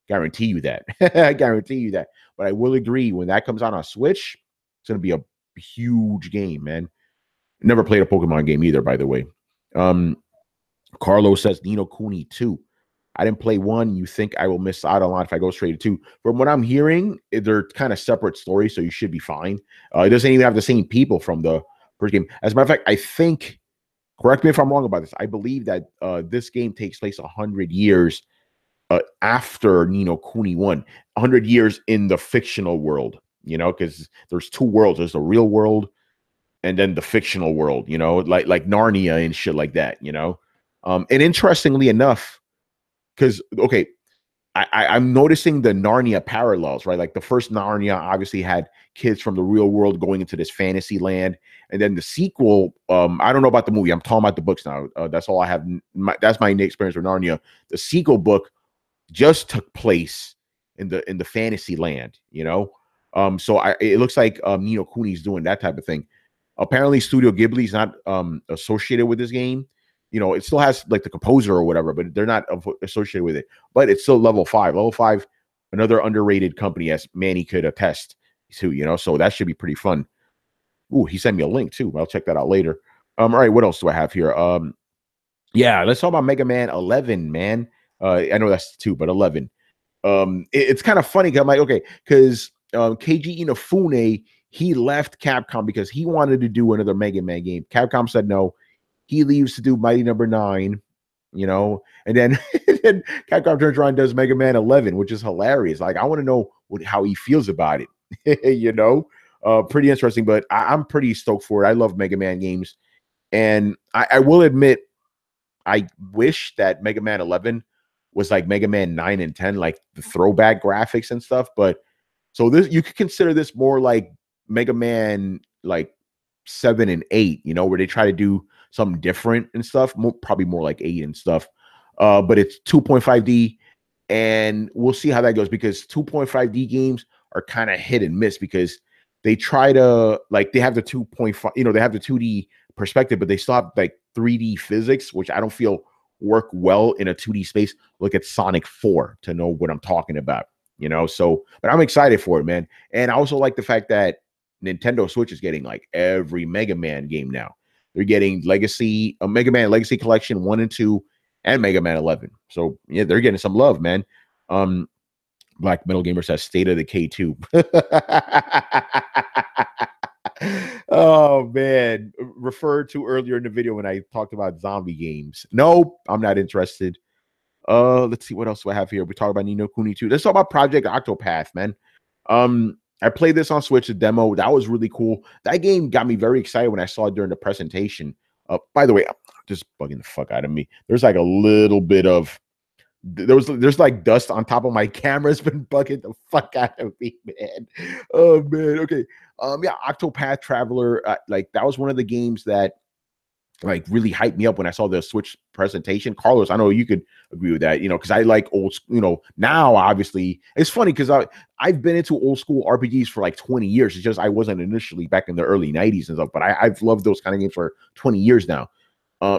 Guarantee you that. I guarantee you that. But I will agree, when that comes out on Switch, it's going to be a huge game, man. Never played a Pokemon game either, by the way. Carlos says Ni no Kuni 2. I didn't play 1. You think I will miss out a lot if I go straight to 2? From what I'm hearing, they're kind of separate stories, so you should be fine. It doesn't even have the same people from the first game. As a matter of fact, I think, correct me if I'm wrong about this, I believe that this game takes place 100 years after Ni no Kuni 1. 100 years in the fictional world. you know, because there's two worlds. There's the real world and then the fictional world, you know, like Narnia and shit like that, you know. And interestingly enough, because okay, I'm noticing the Narnia parallels, right? Like the first Narnia obviously had kids from the real world going into this fantasy land, and then the sequel. I don't know about the movie. I'm talking about the books now. That's all I have. That's my experience with Narnia. The sequel book just took place in the fantasy land, you know. So it looks like Ni no Kuni's doing that type of thing. Apparently, Studio Ghibli's not associated with this game. You know, it still has like the composer or whatever, but they're not associated with it. But it's still level 5. Level 5, another underrated company, as Manny could attest to. You know, so that should be pretty fun. Ooh, he sent me a link too. I'll check that out later. All right, what else do I have here? Yeah, let's talk about Mega Man 11, man. I know that's 2, but 11. It's kind of funny. I'm like, okay, because Keiji Inafune, he left Capcom because he wanted to do another Mega Man game. Capcom said no. He leaves to do Mighty Number 9, you know, and then, then Capcom turns around and does Mega Man 11, which is hilarious. Like, I want to know how he feels about it, you know. Pretty interesting, but I'm pretty stoked for it. I love Mega Man games, and I will admit, I wish that Mega Man 11 was like Mega Man 9 and 10, like the throwback graphics and stuff. But so this, you could consider this more like Mega Man like 7 and 8, you know, where they try to do something different and stuff. Probably more like 8 and stuff. But it's 2.5D, and we'll see how that goes, because 2.5D games are kind of hit and miss, because they try to, like, they have the 2.5, you know, they have the 2D perspective, but they still have like 3D physics, which I don't feel work well in a 2D space. Look at Sonic 4 to know what I'm talking about, you know. So, but I'm excited for it, man. And I also like the fact that Nintendo Switch is getting like every Mega Man game now. They're getting Legacy, a Mega Man Legacy Collection 1 and 2, and Mega Man 11. So yeah, they're getting some love, man. Black Metal Gamer says State of Decay 2. Oh man, referred to earlier in the video when I talked about zombie games. Nope, I'm not interested. Let's see what else do I have here. We talk about Ni no Kuni 2. Let's talk about Project Octopath, man. I played this on Switch, the demo. That was really cool. That game got me very excited when I saw it during the presentation. By the way, just bugging the fuck out of me. There's like a little bit of there's like dust on top of my camera. It's been bugging the fuck out of me, man. Oh man. Okay. Yeah, Octopath Traveler. Like that was one of the games that like really hyped me up when I saw the Switch presentation. Carlos, I know you could agree with that, you know, because I like old, you know, now obviously it's funny because I've been into old school RPGs for like 20 years. It's just I wasn't initially back in the early 90s and stuff, but I've loved those kind of games for 20 years now.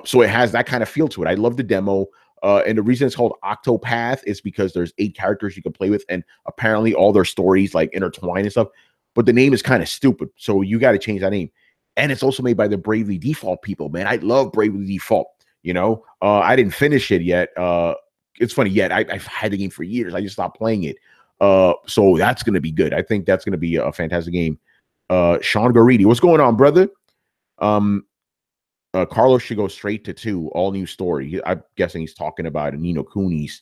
So it has that kind of feel to it. I love the demo. And the reason it's called Octopath is because there's 8 characters you can play with, and apparently all their stories like intertwine and stuff. But the name is kind of stupid, so you got to change that name. And it's also made by the Bravely Default people, man. I love Bravely Default. You know, I didn't finish it yet. It's funny, yet I've had the game for years. I just stopped playing it. So that's gonna be good. I think that's gonna be a fantastic game. Sean Garidi, what's going on, brother? Carlos should go straight to 2, all new story. I'm guessing he's talking about Ni no Kuni's.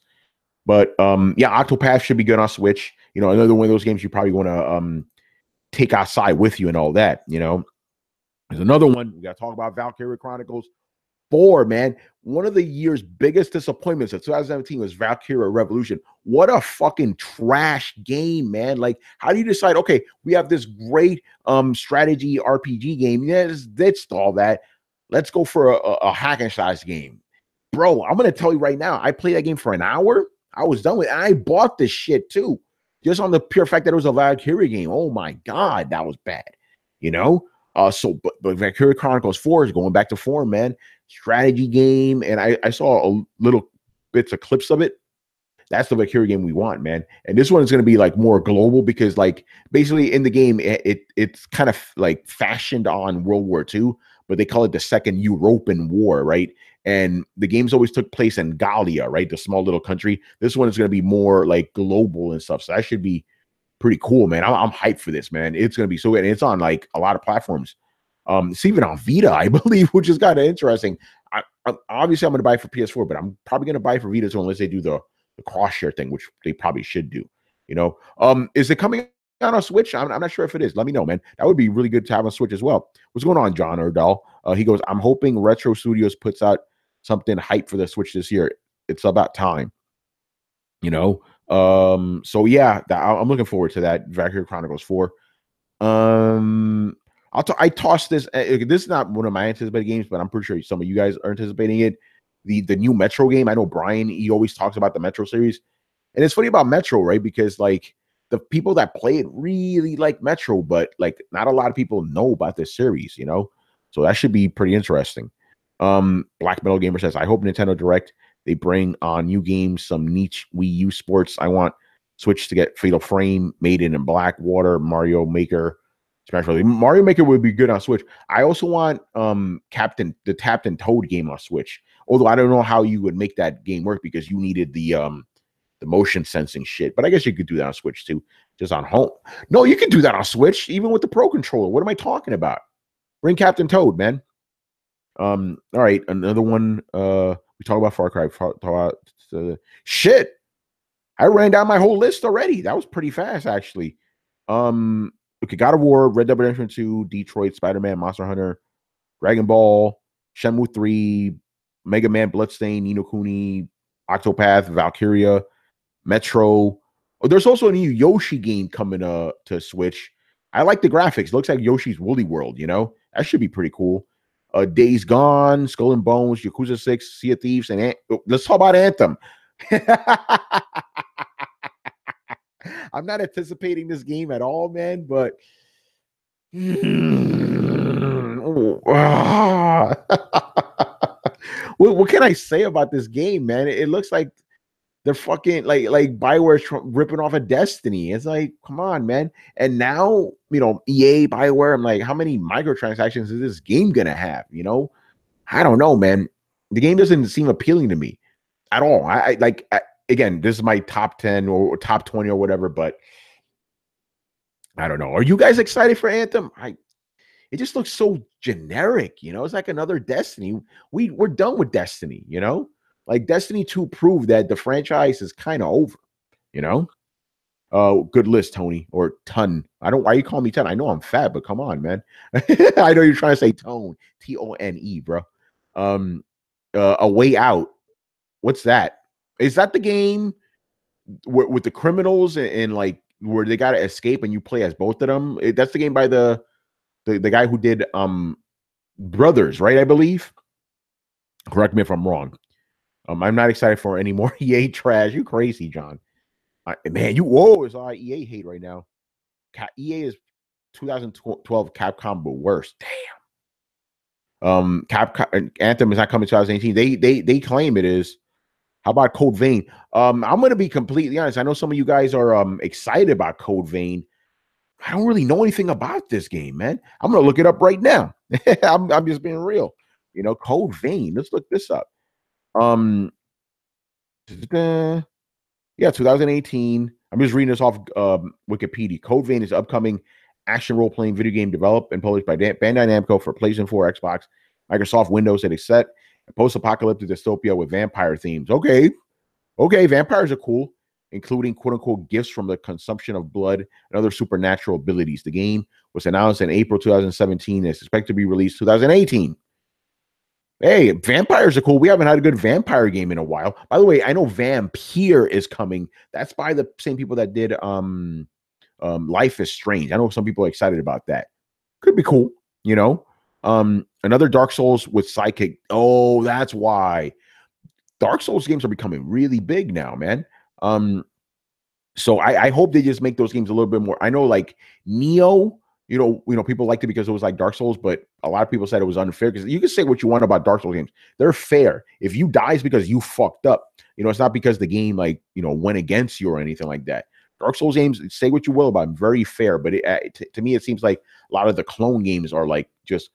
But yeah, Octopath should be good on Switch. You know, another one of those games you probably want to take outside with you and all that, you know. There's another one. We got to talk about Valkyria Chronicles 4, man. One of the year's biggest disappointments of 2017 was Valkyria Revolution. What a fucking trash game, man. Like, how do you decide, okay, we have this great strategy RPG game. Yeah, it's ditched all that. Let's go for a hack and slash game. Bro, I'm going to tell you right now, I played that game for an hour. I was done with it. And I bought this shit too. Just on the pure fact that it was a Valkyria game. Oh my God, that was bad. You know? But Valkyria Chronicles 4 is going back to form, man. Strategy game. And I saw a little bits of clips of it. That's the Valkyria game we want, man. And this one is going to be like more global because like basically in the game, it's kind of like fashioned on World War II, but they call it the Second European War, right? And the games always took place in Gallia, right? The small little country. This one is going to be more like global and stuff. So that should be pretty cool, man. I'm hyped for this, man. It's going to be so good. And it's on like a lot of platforms. It's even on Vita, I believe, which is kind of interesting. Obviously, I'm going to buy it for PS4, but I'm probably going to buy it for Vita too, unless they do the cross share thing, which they probably should do. You know, is it coming on a Switch? I'm not sure if it is. Let me know, man. That would be really good to have on Switch as well. What's going on, John Erdal? He goes, I'm hoping Retro Studios puts out something hype for the Switch this year. It's about time. You know? So yeah, I'm looking forward to that. Valkyria Chronicles 4. I tossed this. This is not one of my anticipated games, but I'm pretty sure some of you guys are anticipating it. The new Metro game. I know Brian, he always talks about the Metro series. And it's funny about Metro, right? Because like the people that play it really like Metro, but like not a lot of people know about this series, you know? So that should be pretty interesting. Black Metal Gamer says, I hope Nintendo Direct, they bring on new games, some niche Wii U sports. I want Switch to get Fatal Frame, Maiden in Blackwater, Mario Maker, Smash Bros. Mario Maker would be good on Switch. I also want the Captain Toad game on Switch. Although I don't know how you would make that game work because you needed the motion sensing shit. But I guess you could do that on Switch too, just on home. No, you can do that on Switch, even with the Pro Controller. What am I talking about? Bring Captain Toad, man. All right, another one. We talk about Far Cry. Shit. I ran down my whole list already. That was pretty fast, actually. Okay, God of War, Red Dead Redemption 2, Detroit, Spider-Man, Monster Hunter, Dragon Ball, Shenmue 3, Mega Man, Bloodstained, Ni no Kuni, Octopath, Valkyria, Metro. Oh, there's also a new Yoshi game coming to Switch. I like the graphics. It looks like Yoshi's Woolly World, you know? That should be pretty cool. Days Gone, Skull and Bones, Yakuza 6, Sea of Thieves, and let's talk about Anthem. I'm not anticipating this game at all, man, but what can I say about this game, man? It looks like they're fucking like BioWare's ripping off a Destiny. It's like, come on, man. And now, you know, EA, BioWare, I'm like, how many microtransactions is this game gonna have? You know, I don't know, man. The game doesn't seem appealing to me at all. Again, this is my top 10 or top 20 or whatever, but I don't know. Are you guys excited for Anthem? It just looks so generic, you know. It's like another Destiny. We're done with Destiny, you know. Like Destiny 2 proved that the franchise is kind of over, you know. Good list, Tony or Ton. I don't. Why you call me Ton? I know I'm fat, but come on, man. I know you're trying to say Tone, Tone, bro. A Way Out. What's that? Is that the game with the criminals and like where they gotta escape and you play as both of them? That's the game by the guy who did Brothers, right? I believe. Correct me if I'm wrong. I'm not excited for any more EA trash. You crazy, John? Man, it's all EA hate right now. EA is 2012 Capcom, but worse. Damn. Anthem is not coming 2018. They claim it is. How about Code Vein? I'm gonna be completely honest. I know some of you guys are excited about Code Vein. I don't really know anything about this game, man. I'm gonna look it up right now. I'm just being real. You know, Code Vein. Let's look this up. Yeah, 2018. I'm just reading this off Wikipedia. Code Vein is upcoming action role-playing video game developed and published by Bandai Namco for PlayStation 4, Xbox, Microsoft Windows, and set a post-apocalyptic dystopia with vampire themes. Okay, vampires are cool, including quote-unquote gifts from the consumption of blood and other supernatural abilities. The game was announced in April 2017 and is expected to be released 2018. Hey, vampires are cool. We haven't had a good vampire game in a while. By the way, I know Vampire is coming. That's by the same people that did Life is Strange. I know some people are excited about that. Could be cool, you know. Another Dark Souls with Psychic. Oh, that's why. Dark Souls games are becoming really big now, man. So I hope they just make those games a little bit more. I know like Neo, you know, people liked it because it was like Dark Souls, but a lot of people said it was unfair because you can say what you want about Dark Souls games. They're fair. If you die, it's because you fucked up. You know, it's not because the game like, you know, went against you or anything like that. Dark Souls games, say what you will about them, very fair. But to me, it seems like a lot of the clone games are like just,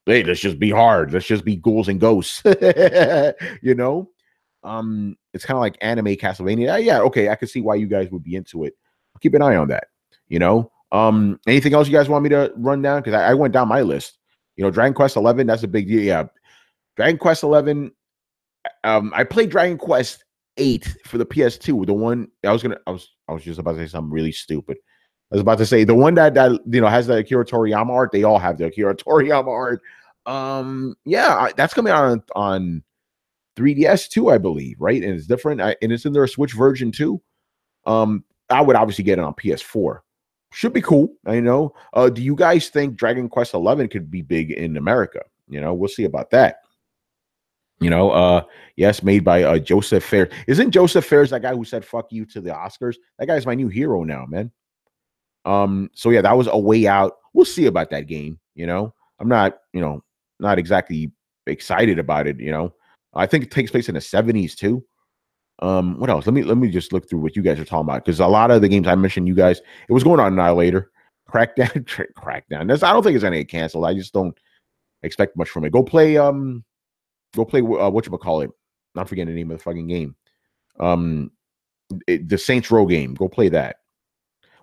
hey, let's just be hard. Let's just be ghouls and ghosts. You know? It's kind of like anime Castlevania. Yeah, okay, I can see why you guys would be into it. I'll keep an eye on that. You know? Anything else you guys want me to run down? Because I went down my list. You know, Dragon Quest 11, that's a big deal. Yeah. Dragon Quest 11. I played Dragon Quest 8 for the PS2. The one I was just about to say something really stupid. was about to say the one that has the Akira Toriyama art. They all have the Akira Toriyama art. Yeah, that's coming out on 3DS too, I believe, right? And it's different, and it's in their Switch version too. I would obviously get it on PS4. Should be cool. I know. Do you guys think Dragon Quest 11 could be big in America? We'll see about that. Yes, made by Joseph Fares. Isn't Joseph Fares that guy who said "fuck you" to the Oscars? That guy's my new hero now, man. So yeah, that was A Way Out. We'll see about that game. I'm not, not exactly excited about it. I think it takes place in the 70s too. What else? Let me just look through what you guys are talking about, because a lot of the games I mentioned, you guys, it was going on Annihilator, Crackdown, Crackdown. That's, I don't think it's gonna get canceled. I just don't expect much from it. Go play whatchamacallit. Not forgetting the name of the fucking game. The Saints Row game. Go play that.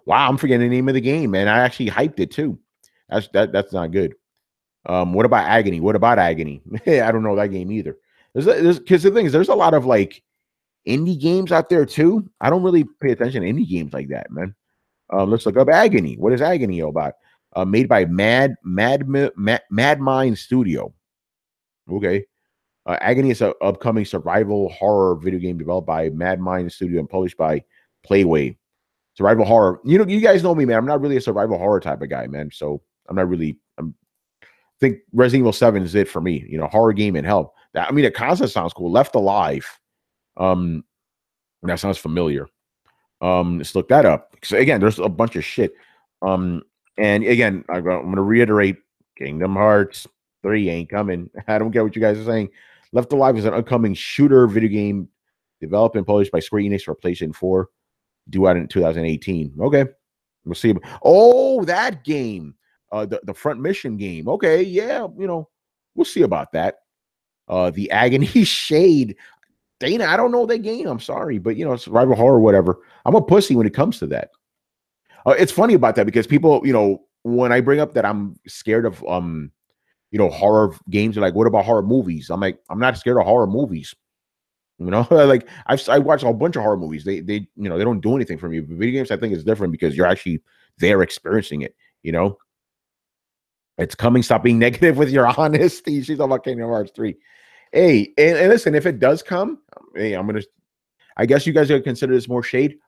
Wow, I'm forgetting the name of the game, man. I actually hyped it too. That's not good. What about Agony? What about Agony? I don't know that game either. There's because the thing is, there's a lot of like indie games out there too. I don't really pay attention to indie games like that, man. Let's look up Agony. What is Agony all about? Made by Mad Mind Studio. Okay. Agony is an upcoming survival horror video game developed by Mad Mind Studio and published by Playway. Survival horror. You guys know me, man. I'm not really a survival horror type of guy, man. So I'm not really. I think Resident Evil 7 is it for me. Horror game and hell. The concept sounds cool. Left Alive. That sounds familiar. Let's look that up. So again, there's a bunch of shit. And again, I'm going to reiterate: Kingdom Hearts 3 ain't coming. I don't get what you guys are saying. Left Alive is an upcoming shooter video game developed and published by Square Enix for PlayStation 4, due out in 2018. Okay, we'll see. Oh, that game, the Front Mission game. Okay, yeah, we'll see about that. The Agony Shade. Dana, I don't know that game. I'm sorry, but survival horror, whatever. I'm a pussy when it comes to that. It's funny about that because people, when I bring up that I'm scared of horror games, are like, what about horror movies? I'm like, I'm not scared of horror movies. Like I watch a bunch of horror movies. They they don't do anything for me. But video games, I think, is different because you're actually there experiencing it. It's coming. Stop being negative with your honesty. She's talking about Kingdom Hearts 3. Hey, and listen, if it does come, hey, I guess you guys are gonna consider this more shade.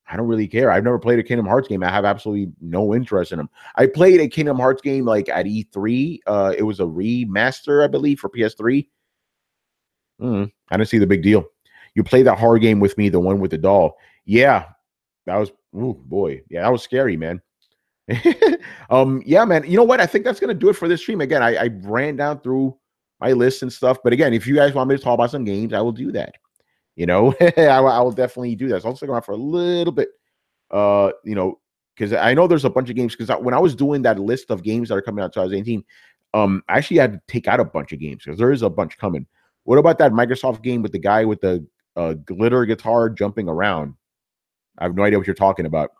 I don't really care. I've never played a Kingdom Hearts game. I have absolutely no interest in them. I played a Kingdom Hearts game like at E3. It was a remaster, I believe, for PS3. I didn't see the big deal. You played that horror game with me, the one with the doll. Yeah, that was, oh boy. Yeah, that was scary, man. Yeah, man. You know what? I think that's gonna do it for this stream. Again, I ran down through my list and stuff. But again, if you guys want me to talk about some games, I will do that. I will definitely do that. So I'll stick around for a little bit. Because I know there's a bunch of games. Because when I was doing that list of games that are coming out 2018, I actually had to take out a bunch of games because there is a bunch coming. What about that Microsoft game with the guy with the glitter guitar jumping around? I have no idea what you're talking about.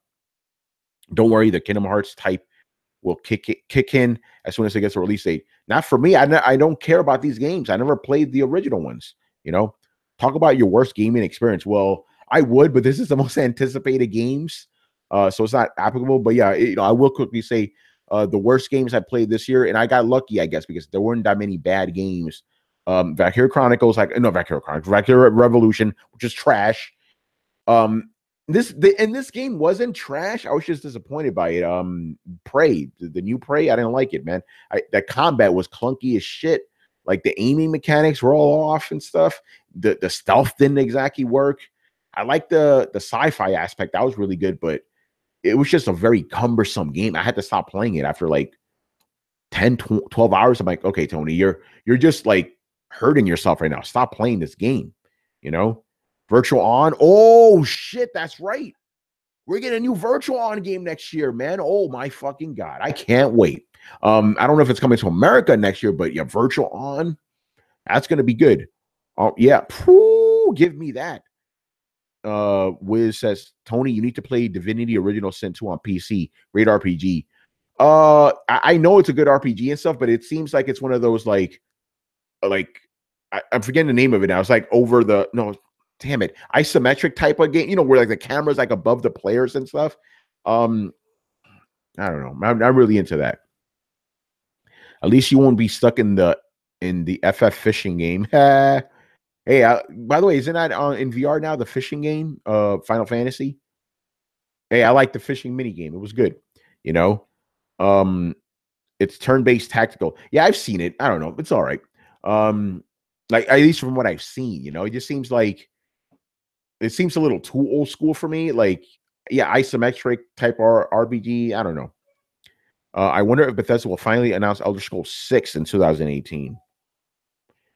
Don't worry, the Kingdom Hearts type will kick in as soon as it gets a release date. Not for me. I don't care about these games. I never played the original ones. Talk about your worst gaming experience. Well, I would, but this is the most anticipated games, so it's not applicable. But yeah, I will quickly say the worst games I played this year, and I got lucky, I guess, because there weren't that many bad games. Valkyria Chronicles, Valkyria Revolution, which is trash. This game wasn't trash. I was just disappointed by it. Prey, the new Prey, I didn't like it, man. That combat was clunky as shit. Like the aiming mechanics were all off and stuff. The stealth didn't exactly work. I like the sci-fi aspect. That was really good, but it was just a very cumbersome game. I had to stop playing it after like 10, 12 hours. I'm like, okay, Tony, you're just like hurting yourself right now. Stop playing this game, Virtual On. Oh, shit, that's right. We're getting a new Virtual On game next year, man. Oh, my fucking God. I can't wait. I don't know if it's coming to America next year, but yeah, Virtual On, that's going to be good. Yeah, give me that. Wiz says, Tony, you need to play Divinity Original Sin 2 on PC. Great RPG. I know it's a good RPG and stuff, but it seems like it's one of those I'm forgetting the name of it now. It's like damn it, isometric type of game, where like the camera's like above the players and stuff. I don't know. I'm not really into that. At least you won't be stuck in the FF fishing game. Hey, by the way, isn't that on in VR now? The fishing game, Final Fantasy. Hey, I like the fishing mini game. It was good. You know, it's turn-based tactical. Yeah, I've seen it. I don't know. It's all right. Like at least from what I've seen, it just seems like it seems a little too old school for me. Like, yeah, isometric type RPG. I don't know. I wonder if Bethesda will finally announce Elder Scrolls 6 in 2018.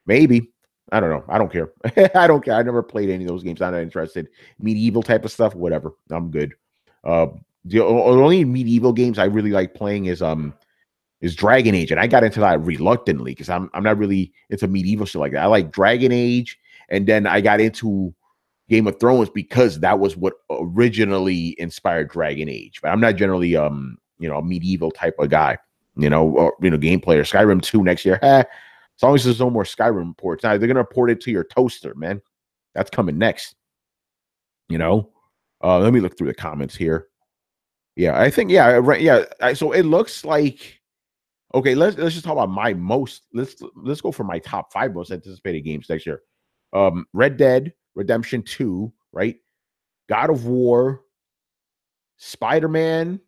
Maybe. I don't know. I don't care. I don't care. I never played any of those games. I'm not interested. Medieval type of stuff, whatever. I'm good. The only medieval games I really like playing is Dragon Age, and I got into that reluctantly because I'm not really into medieval shit like that. I like Dragon Age, and then I got into Game of Thrones because that was what originally inspired Dragon Age. But I'm not generally a medieval type of guy. Game player. Skyrim 2 next year. As long as there's no more Skyrim ports. Now they're gonna port it to your toaster, man. That's coming next. Let me look through the comments here. Yeah, I think right. Yeah, so it looks like okay. Let's just talk about my most. Let's go for my top 5 most anticipated games next year. Red Dead Redemption 2, right? God of War, Spider-Man,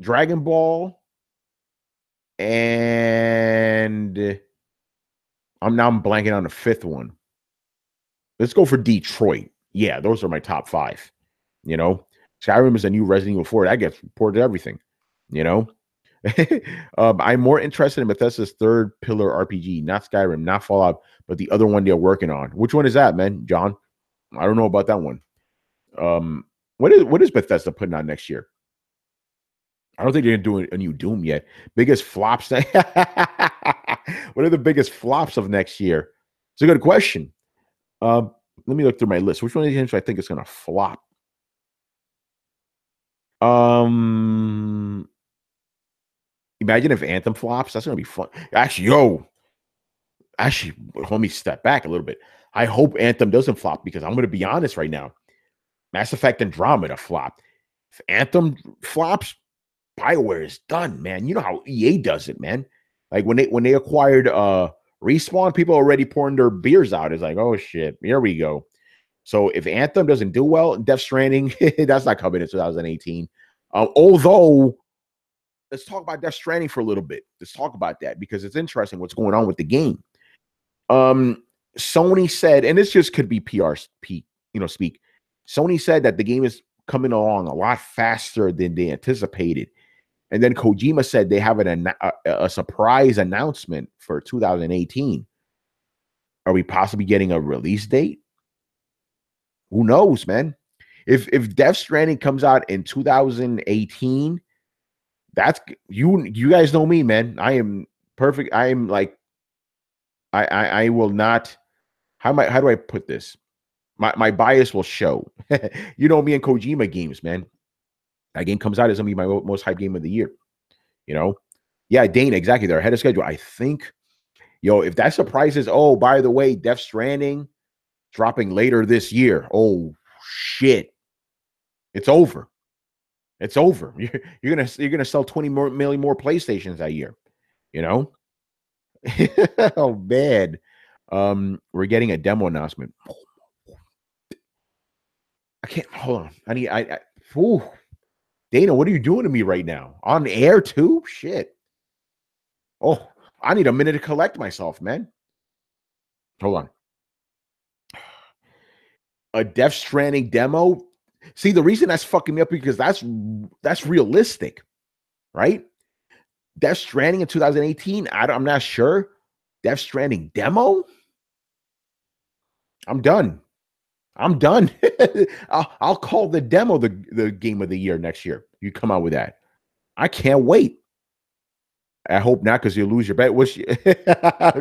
Dragon Ball, and I'm blanking on the 5th one. Let's go for Detroit. Yeah, those are my top 5. Skyrim is a new Resident Evil 4. That gets ported to everything. I'm more interested in Bethesda's third pillar RPG, not Skyrim, not Fallout, but the other one they're working on. Which one is that, man, John? I don't know about that one. What is Bethesda putting on next year? I don't think they're doing a new Doom yet. Biggest flops. What are the biggest flops of next year? It's a good question. Let me look through my list. Which one of these games I think is going to flop? Imagine if Anthem flops. That's going to be fun. Actually, let me step back a little bit. I hope Anthem doesn't flop because I'm going to be honest right now. Mass Effect Andromeda flopped. If Anthem flops, BioWare is done, man. You know how EA does it, man. Like when they acquired Respawn, people already pouring their beers out. It's like, oh shit, here we go. So if Anthem doesn't do well, Death Stranding, that's not coming in 2018. Although, let's talk about Death Stranding for a little bit. Let's talk about that because it's interesting what's going on with the game. Sony said, and this just could be PR speak. Sony said that the game is coming along a lot faster than they anticipated. And then Kojima said they have a surprise announcement for 2018. Are we possibly getting a release date? Who knows, man? If Death Stranding comes out in 2018, that's you guys know me, man. I am perfect. I am like I will not how do I put this? My bias will show. You know me and Kojima games, man. That game comes out is gonna be my most hyped game of the year. Yeah, Dana, exactly. They're ahead of schedule. I think, if that surprises, oh, by the way, Death Stranding dropping later this year. Oh shit, it's over. It's over. You're gonna sell 20 million more PlayStations that year. Oh man. We're getting a demo announcement. I can't hold on. Dana, what are you doing to me right now? On air too? Shit. Oh, I need a minute to collect myself, man. Hold on. A Death Stranding demo. See, the reason that's fucking me up because that's realistic, right? Death Stranding in 2018. I'm not sure. Death Stranding demo. I'm done. I'll call the demo the game of the year next year. You come out with that. I can't wait. I hope not because you'll lose your bet.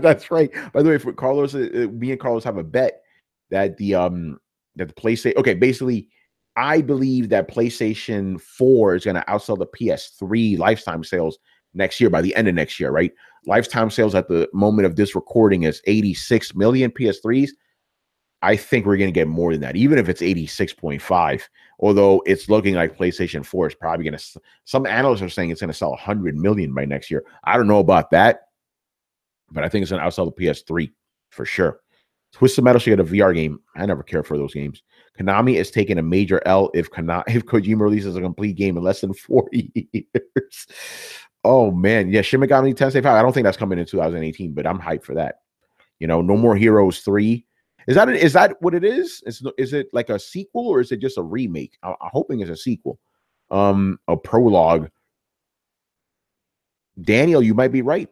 That's right. By the way, for Carlos, me and Carlos have a bet that the PlayStation. Okay, basically, I believe that PlayStation 4 is going to outsell the PS3 lifetime sales next year by the end of next year. Right? Lifetime sales at the moment of this recording is 86 million PS3s. I think we're going to get more than that, even if it's 86.5. Although it's looking like PlayStation 4 is probably going to. Some analysts are saying it's going to sell 100 million by next year. I don't know about that, but I think it's going to outsell the PS3 for sure. Twisted Metal should get a VR game. I never cared for those games. Konami is taking a major L if Kojima releases a complete game in less than 4 years. Oh man, yeah, Shin Megami Tensei 5. I don't think that's coming in 2018, but I'm hyped for that. You know, No More Heroes 3. Is that what it is? Is it like a sequel or is it just a remake? I'm hoping it's a sequel. A prologue. Daniel, you might be right.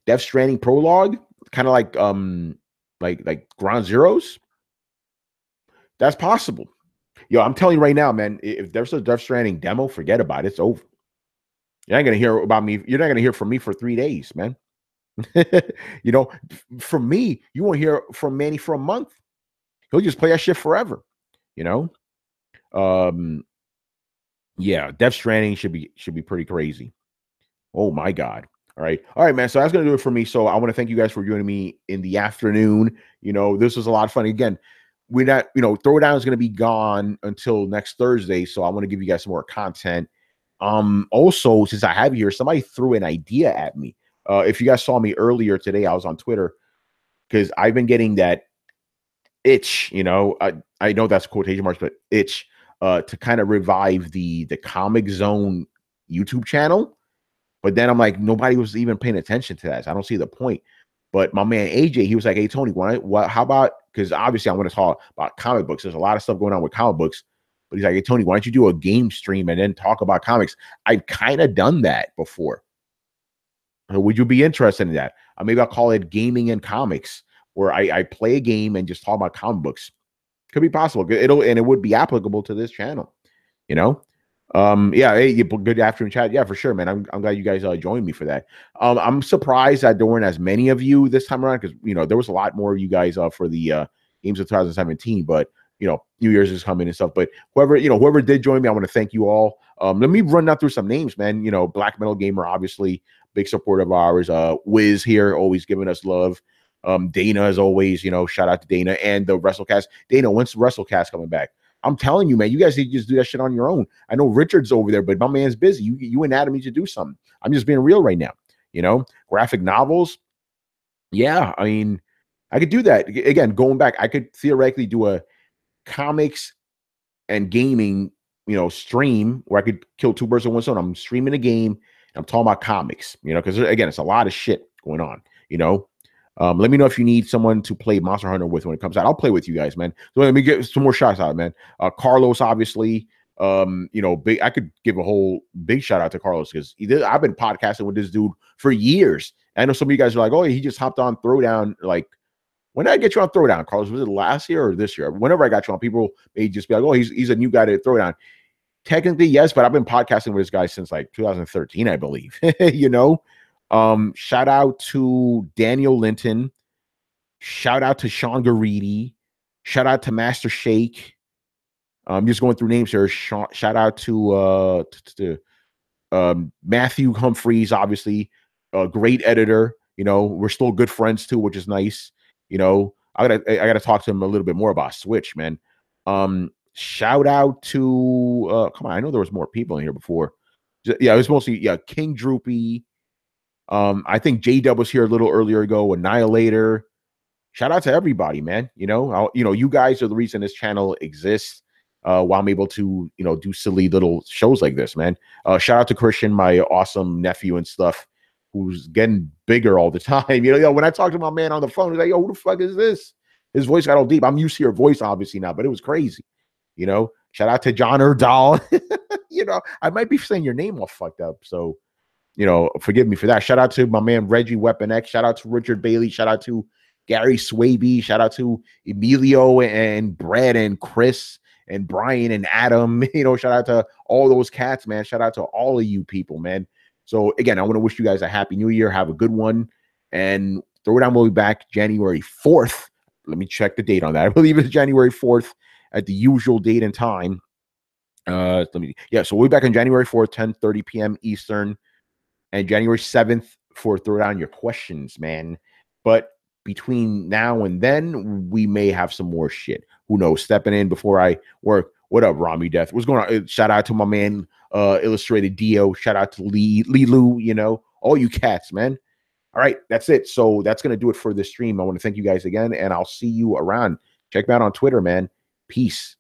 Death Stranding prologue, kind of like Ground Zeroes. That's possible. Yo, I'm telling you right now, man, if there's a Death Stranding demo, forget about it. It's over. You're not gonna hear about me. You're not gonna hear from me for 3 days, man. You know, from me, you won't hear from Manny for a month. He'll just play that shit forever. You know, yeah, Death Stranding should be pretty crazy. Oh my god. All right, man. So that's gonna do it for me. So I want to thank you guys for joining me in the afternoon. You know, this was a lot of fun. Again, we're not, you know, Throwdown is gonna be gone until next Thursday. So I want to give you guys some more content. Also, since I have you here, somebody threw an idea at me. If you guys saw me earlier today, I was on Twitter because I've been getting that itch, you know, I know that's quotation marks, but itch to kind of revive the Comic Zone YouTube channel. But then I'm like, nobody was even paying attention to that. So I don't see the point. But my man AJ, he was like, "Hey Tony, how about?" Because obviously I'm going to talk about comic books. There's a lot of stuff going on with comic books. But he's like, "Hey Tony, why don't you do a game stream and then talk about comics?" I've kind of done that before. Would you be interested in that? Maybe I'll call it Gaming and Comics, where I play a game and just talk about comic books. Could be possible. It would be applicable to this channel. You know. Yeah, hey, good afternoon, chat. Yeah, for sure, man. I'm glad you guys joined me for that. I'm surprised that there weren't as many of you this time around because you know there was a lot more of you guys for the games of 2017, but you know, New Year's is coming and stuff. But whoever did join me, I want to thank you all. Let me run down through some names, man. You know, Black Metal Gamer, obviously, big supporter of ours. Wiz here, always giving us love. Dana, as always, you know, shout out to Dana and the WrestleCast. Dana, when's the WrestleCast coming back? I'm telling you, man, you guys need to just do that shit on your own. I know Richard's over there, but my man's busy. You and Adam need to do something. I'm just being real right now. You know, graphic novels. Yeah, I mean, I could do that. Again, going back, I could theoretically do a comics and gaming, you know, stream where I could kill two birds with one stone. I'm streaming a game and I'm talking about comics, you know, because again, it's a lot of shit going on, you know. Let me know if you need someone to play Monster Hunter with when it comes out. I'll play with you guys, man. So let me get some more shots out, man. Carlos, obviously, you know, I could give a whole big shout out to Carlos because I've been podcasting with this dude for years. I know some of you guys are like, oh, he just hopped on Throwdown. Like, when did I get you on Throwdown, Carlos? Was it last year or this year? Whenever I got you on, people may just be like, oh, he's a new guy to Throwdown. Technically, yes, but I've been podcasting with this guy since like 2013, I believe. You know. Shout out to Daniel Linton. Shout out to Sean Garidi. Shout out to Master Shake. I'm just going through names here. Shout out to Matthew Humphreys, obviously, a great editor. You know, we're still good friends too, which is nice. You know, I gotta talk to him a little bit more about Switch, man. Shout out to come on, I know there was more people in here before. Yeah, it was mostly King Droopy. I think J-Dub was here a little earlier ago. Annihilator. Shout out to everybody, man. You know, you guys are the reason this channel exists. While I'm able to, you know, do silly little shows like this, man. Shout out to Christian, my awesome nephew and stuff, who's getting bigger all the time. You know, when I talk to my man on the phone, he's like, yo, who the fuck is this? His voice got all deep. I'm used to your voice, obviously, now, but it was crazy. You know, shout out to John Erdahl. You know, I might be saying your name all fucked up. So, you know, forgive me for that. Shout out to my man Reggie Weapon X. Shout out to Richard Bailey. Shout out to Gary Swaby. Shout out to Emilio and Brad and Chris and Brian and Adam. You know, shout out to all those cats, man. Shout out to all of you people, man. So again, I want to wish you guys a happy new year. Have a good one. And Throwdown will be back January 4th. Let me check the date on that. I believe it's January 4th at the usual date and time. So we'll be back on January 4th, 10:30 p.m. Eastern. And January 7th for Throw Down Your Questions, man. But between now and then, we may have some more shit. Who knows? Stepping in before I work. What up, Rami Death? What's going on? Shout out to my man, Illustrated Dio. Shout out to Lee Lou. You know, all you cats, man. All right, that's it. So that's gonna do it for this stream. I want to thank you guys again, and I'll see you around. Check me out on Twitter, man. Peace.